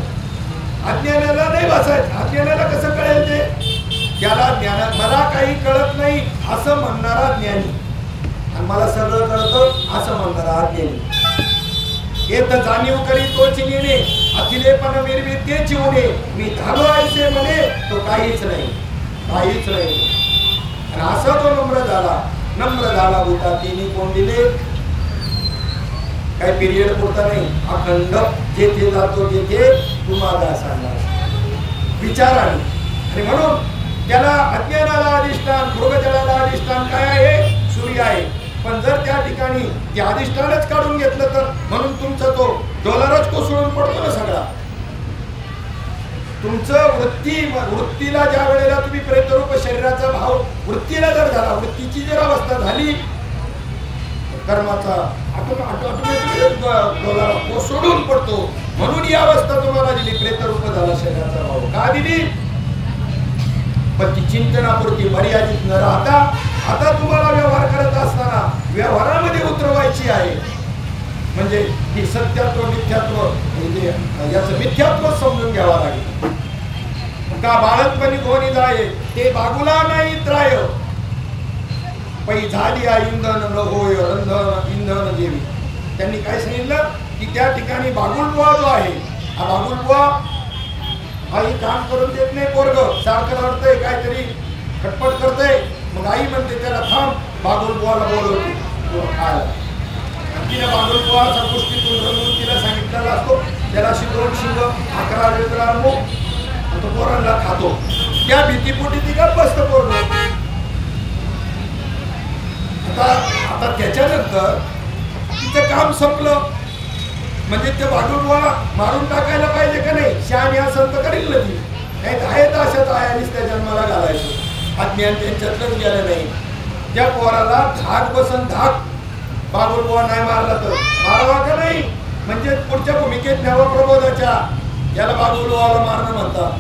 अज्ञानाला नाही भासायचं. अज्ञानाला कसं कळेल ते? त्याला ज्ञानात मला काही कळत नाही असं म्हणणारा ज्ञानी, आणि मला सगळं कळतं असं म्हणणारा अज्ञानी. येत जाणीव करी तोच नेणे, अखिलेपण मिरवी तेच होणे. मी झालो ऐसे म्हणे तो काहीच नाही, काहीच नाही. आणि असा जो नम्र झाला बुटा तिने कोण दिले, काही पिरियड पुरता नाही, अखंड जेथे जातो तेथे तुम्हाला सांगणार विचाराने. आणि म्हणून त्याला अज्ञानाला अधिष्ठान, मृगजळाला अधिष्ठान काय आहे? सूर्य आहे. पण जर त्या ठिकाणी ते अधिष्ठानच काढून घेतलं तर, म्हणून तुमचा तो डॉलरच कोसळून पडतो ना सगळा. तुमचं वृत्तीला ज्या वेळेला तुम्ही प्रेतरूप शरीराचा भाव वृत्तीला जर झाला, वृत्तीची जर अवस्था झाली, कर्माचा ऑटोमॅटिक डॉलर कोसळून पडतो. म्हणून ही अवस्था तुम्हाला दिली, प्रेतरूप झाला शरीराचा भाव. का दिली? पण ती चिंतनापुरती मर्यादित न राहता आता तुम्हाला व्यवहार करत असताना व्यवहारामध्ये उतरवायची आहे. म्हणजे ही सत्यत्व मिथ्यात्व, म्हणजे याचं मिथ्यात्व समजून घ्यावं लागेल. का बाळकपणी कोणी जाय ते बागुला नाही त्राय, पै झाली इंधन न होय रंधन इंधन देवी. त्यांनी काय सांगितलं की त्या ठिकाणी बागुलबुवा जो आहे, हा बागुलबुवा आई काम करून देत नाही, पोरग सारखं रडतंय, काहीतरी खटपट करतंय. मग आई म्हणते त्याला थांब, बागुलबुवाला बोलवते खायला. तिने बागुलबुवाच्या गोष्टीतून रंगून तिला सांगितलेला असतो, त्याला शिकवून शिंग 11 वेगळा मुख तो पोरांना खातो. त्या भीतीपोटी ती गप्प बसतं पोरग. आता त्याच्यानंतर तिचं काम संपलं म्हणजे ते बागुलबुवा मारून टाकायला पाहिजे का नाही? शहाणी असं तर करील ना ती. नाही आहेत अशाच आयानीच त्या जन्माला घालायचं. अज्ञान त्यांच्यातलंच गेलं नाही. त्या पोराला धाक बसन धाक, बागुलबुवा नाही मारला तर मारवा का नाही? म्हणजे पुढच्या भूमिकेत न्यावं प्रबोधाच्या. याला बागुलबुवाला मारणं म्हणतात.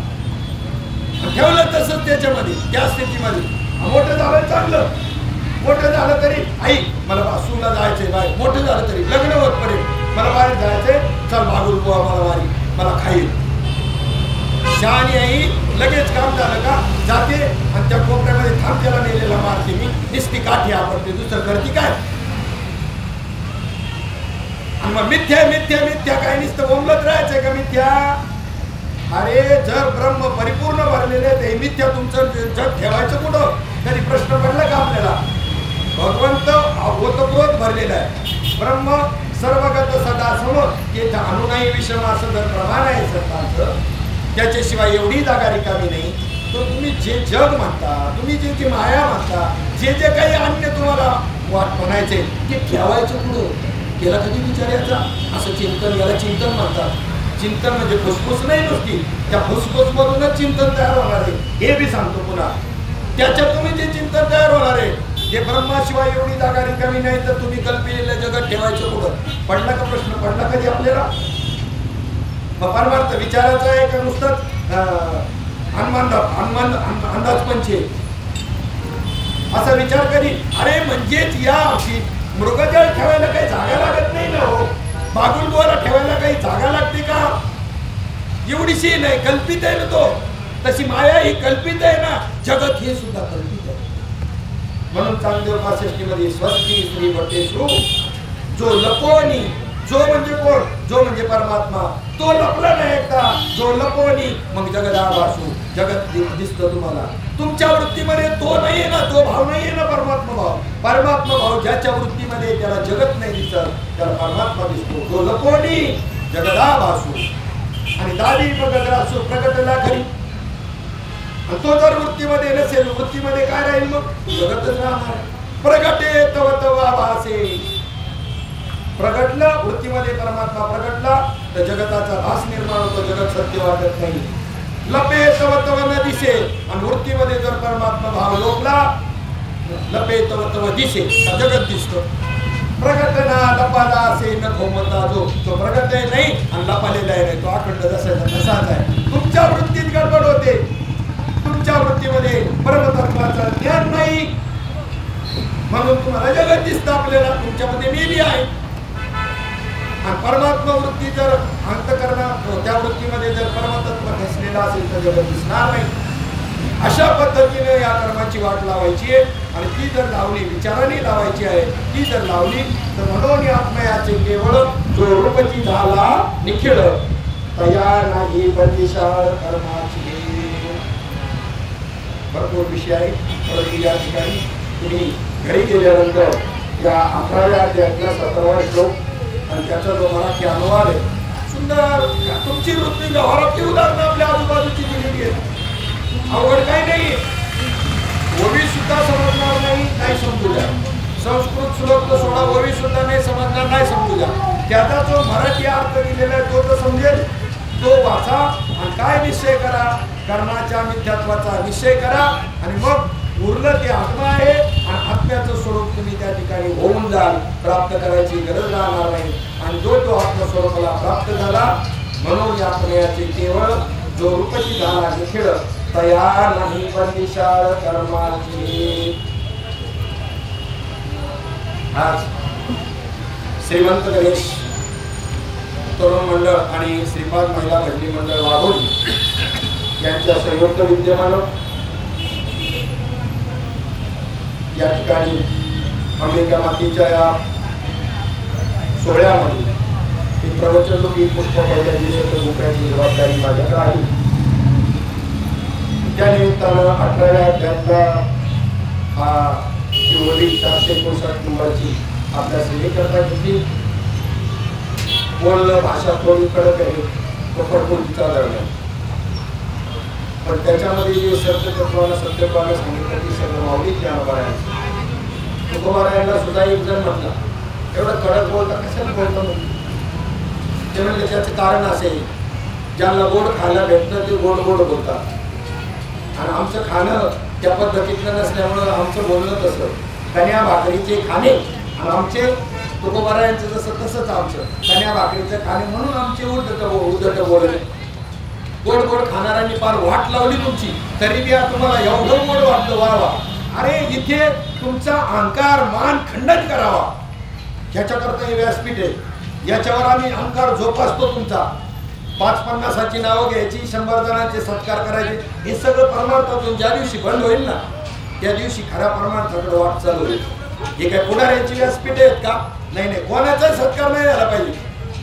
ठेवलं तसंच त्याच्यामध्ये, त्या स्थितीमध्ये. मोठं झालं चांगलं, मोठं झालं तरी आई मला वासूला जायचंय, बाय मोठं झालं तरी लग्न होतपर्यंत मला बाहेर जायचंय, चल बागुलबुवा मला मारी, मला खाईल. शहाणी आई लगेच काम झालं का जाते आणि त्या कोपऱ्यामध्ये थांब, त्याला नेलेला मारते मी, निस्ती काठी आपटते, दुसरं करते काय? आणि मग मिथ्या मिथ्या मिथ्या काय नुसतं बोंबलत राहायचंय का मिथ्या? अरे जर ब्रह्म परिपूर्ण भरलेले ते मिथ्या तुमचं जग ठेवायचं कुठं? कधी प्रश्न पडला का आपल्याला? भगवंत ओतप्रोत भरलेला आहे. ब्रह्म सर्वगत सदा समोर, ते जाणूनही विषम असं जर प्रमाण आहे सत्ताचं, त्याच्याशिवाय एवढी जागा रिकामी नाही. तर तुम्ही जे जग म्हणता, तुम्ही जे जी माया म्हणता, जे जे काही अन्य तुम्हाला वाट म्हणायचे ते ठेवायचं कुठं? त्याला कधी विचारायचा? असं चिंतन, याला चिंतन म्हणतात. चिंतन म्हणजे फुसफुस नाही नुसती, त्या फुसफुस मधूनच चिंतन तयार होणार आहे. हे बी सांगतो पुन्हा. त्याच्यात तुम्ही जे चिंतन तयार होणार आहे ते ब्रह्माशिवाय एवढी जागा रिकामी नाही, तर तुम्ही कल्पिलेलं जगत ठेवायचं कुठं? पडला का प्रश्न? पडला कधी आपल्याला? परमार्थ विचारायचा आहे का नुसतंच अंदाजपंचे असा विचार करी? अरे म्हणजेच या मृगजळ ठेवायला काही जागा लागत नाही ना हो. बागुलबुवाला ठेवायला काही जागा लागते का? एवढीशी नाही, कल्पित आहे ना तो. तशी माया ही कल्पित आहे ना, जगत हे सुद्धा कल्पित आहे. म्हणून चांगदेव 65 मध्ये स्वस्ती श्री भटेशु, जो लपवणी, जो म्हणजे कोण? जो म्हणजे परमात्मा. तो लपला नाही एकदा, जो लपवणी मग जगत आभासू, जगत दिसतं तुम्हाला. तुमच्या वृत्तीमध्ये तो नाही आहे ना, तो भाव नाही आहे ना परमात्मा भाव. परमात्मा भाव ज्याच्या वृत्तीमध्ये त्याला जगत नाही दिसत, त्याला परमात्मा दिसतो. तो लपवणी जगत आभासू आणि दादी प्रगटरासू, प्रगटला खरी. तो जर वृत्तीमध्ये नसेल, वृत्तीमध्ये काय राहील? मग जगतच राहणार. प्रगटे तव तव आभासे, प्रगटलं वृत्तीमध्ये परमात्मा प्रगटला तर जगताचा भास निर्माण होतो, जगत सत्य वाटत नाही. लपे तव तव न दिसे, आणि वृत्तीमध्ये जर परमात्मा भाव लोकला, लपे तव तव दिसे, जगत दिसतो. प्रगटना लपाला असे न खोमता, जो प्रगट आहे नाही आणि लपालेला आहे नाही, तो अखंड जसाचा तसाच आहे. तुमच्या वृत्तीत गडबड होते, तुमच्या वृत्तीमध्ये परमतत्वाचं ज्ञान नाही, म्हणून तुम्हाला जगत दिसतं. आपल्याला तुमच्यामध्ये मी बी आहे. आणि परमात्मा वृत्ती जर अंतकरणात, त्या वृत्तीमध्ये जर परमतत्व ठसलेला असेल तर जगत दिसणार नाही. अशा पद्धतीने या कर्माची वाट लावायची आहे. आणि ती जर लावली, विचाराने लावायची आहे, ती जर लावली तर म्हणून आत्मयाचे केवळ जो रूपची झाला निखिळ, तया नाही बंदिशाळ कर्माची. भरपूर विषय आहे. परंतु या ठिकाणी तुम्ही घरी गेल्यानंतर या 11व्या अध्यायातला 17वा श्लोक आणि त्याचा जो मराठी अनुवाद आहे सुंदर, तुमची वृत्ती व्यवहारातली उदाहरणं आपल्या आजूबाजूची दिलेली आहेत. अवघड काही नाही. ओवी सुद्धा समजणार नाही समजू द्या. संस्कृत श्लोक तर सोडा, ओवी सुद्धा नाही समजणार, नाही समजू द्या. त्याचा जो मराठी अर्थ दिलेला आहे तो तर समजेल, तो वाचा आणि काय निश्चय करा, कर्माच्या मिथ्यात्वाचा निश्चय करा आणि मग उरलं ते आत्मा आहे आणि आत्म्याचं स्वरूप तुम्ही त्या ठिकाणी होऊन जाल. प्राप्त करायची गरज राहणार नाही आणि जो आत्मस्वरूपाला प्राप्त झाला म्हणून या पुण्याचे केवळ जो रूपची झाला निखिळ तयार नाही पण विशाळ कर्माची. आज श्रीमंत गणेश तरुण मंडळ आणि श्रीपाद महिला भजनी मंडळ वाघोली यांच्या संयुक्त विद्यमानं या ठिकाणी अंबिका मातेच्या या सोहळ्यामध्ये एक प्रवचन रूपी पुष्प पहिल्या दिवसाच्या रुपयाची जबाबदारी माझ्याकडे आहे. त्या निमित्तानं 18व्या अध्यायातला हा शिवोली 459 नंबरची आपल्या सेवेकरता घेतली. बोलणं भाषा थोडी कडक आहे, तो प्रकृतीचा दरम्यान, पण त्याच्यामध्ये जे सत्यत्वानं सत्यत्वानं सांगितलं की सगळं माऊलीच ज्ञानोबारायांचं. तुकोबारायांना सुद्धा एक जण म्हटला, एवढं कडक बोलता कशाला बोलतो म्हणून. ते म्हणजे त्याचं कारण असेल, ज्यांना गोड खायला भेटतं ते गोड गोड बोलतात आणि आमचं खाणं त्या पद्धतीतलं नसल्यामुळं आमचं बोलणं तसं कन्या भाकरीचे खाणे आणि आमचे तुकोबारायांचं जसं तसंच आमचं कन्या भाकरीचं खाणे म्हणून आमचे उद्धट बोलले. गोड गोड खाणाऱ्यांनी फार वाट लावली तुमची, तरी बी तुम्हाला एवढं गोड वाटलं व्हावा. अरे इथे तुमचा अहंकार मान खंडन करावा याच्याकरता हे व्यासपीठ आहे. याच्यावर आम्ही अहंकार जोपासतो तुमचा. 5-50ची नावं घ्यायची, 100 जणांचे सत्कार करायचे, हे सगळं परमार्थातून ज्या दिवशी बंद होईल ना त्या दिवशी खऱ्या परमार्थाकडे वाट चालू होईल. हे काय पुढाऱ्यांची व्यासपीठ आहेत का? नाही नाही, कोणाचाही सत्कार नाही झाला पाहिजे.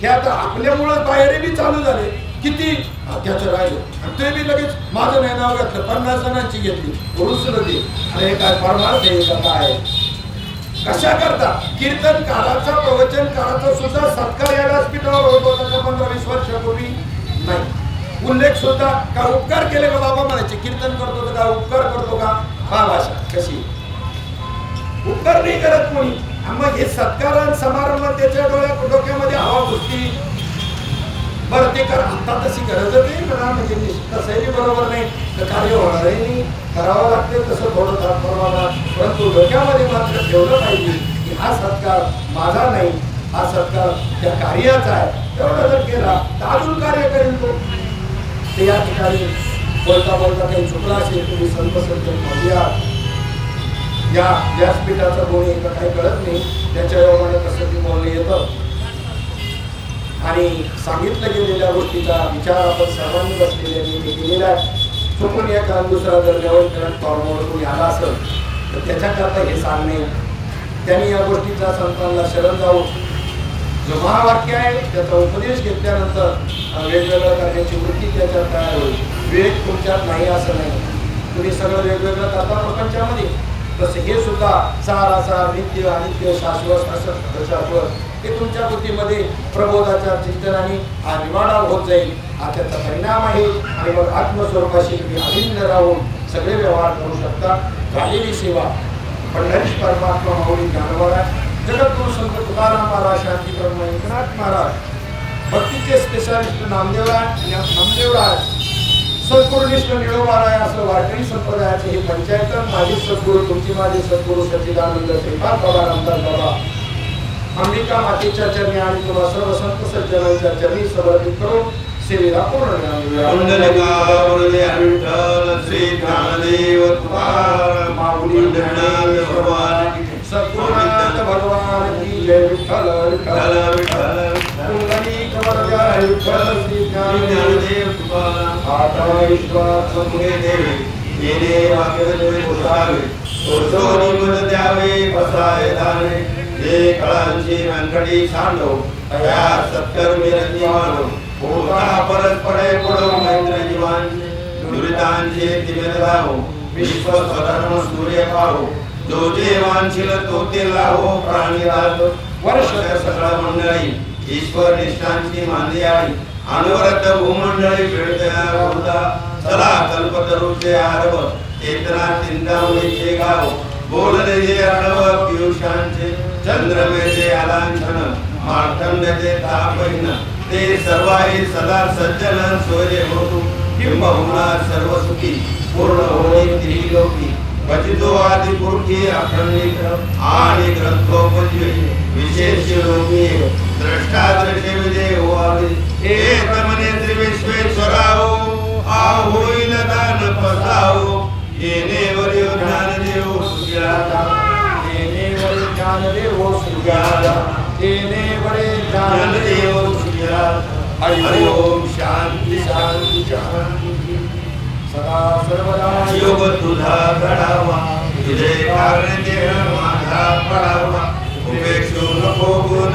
हे आता आपल्यामुळं बाहेर बी चालू झाले. किती त्याचं राहिलं आणि ते बी लगेच माझं नाही नाव घातलं, 50 जणांची घेतली, रुसलं ते. अरे हे काय परमार्थ आहे का काय? कशा करता कीर्तनकाराचा प्रवचनकाराचा सुद्धा सत्कार या व्यासपीठावर होत होता 15-20 वर्षापूर्वी नाही. उल्लेख सुद्धा का उपकार केले का बाबा म्हणायचे, कीर्तन करतो का उपकार करतो का? हा भाषा कशी उपकार नाही करत कोणी. मग हे सत्कार समारंभ त्याच्या डोक्यामध्ये हवा घुसती. बरं ते कर, आता तशी गरज नाही करा म्हणजे तसंही बरोबर नाही, तर कार्य होणारही नाही. करावं लागते तसं थोडं परवाना, परंतु डोक्यामध्ये मात्र ठेवलं पाहिजे की हा सत्कार माझा नाही, हा सत्कार त्या कार्याचा आहे. एवढं जर केला तर अजून कार्य करेल तो. ते या ठिकाणी बोलता बोलता काही चुकला असेल तुम्ही संत म्हणूया. या व्यासपीठाचं कोणी काही कळत नाही, त्याच्या योगाने कसं ते बोलणं येतं आणि सांगितलं गेलेल्या गोष्टीचा विचार आपण सर्वांनी बसलेल्या केलेला आहे. चुकून एका दुसरा जर देवळकरण फॉर्मवर कोणी आला असेल तर त्याच्याकरता हे सांगणे, त्यांनी या गोष्टीचा संतांना शरण जाऊन जो महावाक्य आहे त्याचा उपदेश घेतल्यानंतर वेगवेगळं करण्याची वृत्ती त्याच्यात तयार होईल. विवेक तुमच्यात नाही असं नाही, तुम्ही सगळं वेगवेगळं करता प्रपंचामध्ये, तसं हे सुद्धा सार नित्य अनित्य शाश्वत असं हे तुमच्या बुद्धीमध्ये प्रबोधाच्या चिंतनाने हा निवाडा होत जाईल. हा त्याचा परिणाम आहे आणि मग आत्मस्वरूपाशी तुम्ही अभिन्न राहून सगळे व्यवहार करू शकता. झालेली सेवा पंढरीश परमात्मा माऊली ज्ञानोबा, जगद्गुरु संत तुकाराम महाराज, शांती ब्रह्म एकनाथ महाराज, भक्तीचे स्पेशालिस्ट नामदेवराज, सद्गुरुनिष्ठ निळोबाराय असं वारकरी संप्रदायाचे हे पंचायत माझे सद्गुरू, तुमची माझे सद्गुरू सच्चिदानंद श्रीपाद बाबा रामदास बाबा अंबिका मातेच्या चरणी आणि तुला सर्व संत सज्जनांच्या चरणी समर्पित करून सेवेला पूर्ण श्री ज्ञानदेव माऊली भगवान सद्गुरुनाथ भगवान की जय. विठ्ठल विठ्ठल विठ्ठल पुंडलिक वरदाय विठ्ठल श्री ज्ञानदेव आता विश्वास पुढे देवे येणे वाक्य पुसावे सोनी मत द्यावे बसाय धाने हे कळांची व्यंकटी सांडो तया सत्कर्मी रंजीवानो होता परत पडे पडो मैत्र जीवांचे दुरितांचे तिमिर धावो विश्व स्वधर्म सूर्य पाहो जो जे वांछिल तो ते लाहो प्राणी राज वर्ष सगळा मंडळी ईश्वर निष्ठांची मांदियाळी अनवरत भूमंडळी फिरत्या बहुधा चला कल्पतरूचे आरव चेतना चिंतामणीचे गाव बोलले जे आडव पियुषांचे चंद्रमेचे आलांछन मार्तंड्याचे तापहीन ते सर्वाही सदा सज्जन सोयरे होतु किंबहुना सर्व सुखी पूर्ण होई त्रिलोकी बचितो आदि पुरुषी अखंडित आणि ग्रंथोपजी विशेष लोकी द्रष्टा दृश्य विजय होआवी एक मने त्रिविश्वेश्वराओ आ होईल दान पसाओ येणे वरी ज्ञान देव सुजाता येणे वरी ज्ञान देव सुजाता येणे वरी ज्ञान देव सुजाता हरि ओम शांती शांती शांती सदा सर्वदा योग तुझा घडावा तुझे कारण देह माझा पडावा उपेक्षू नको गुण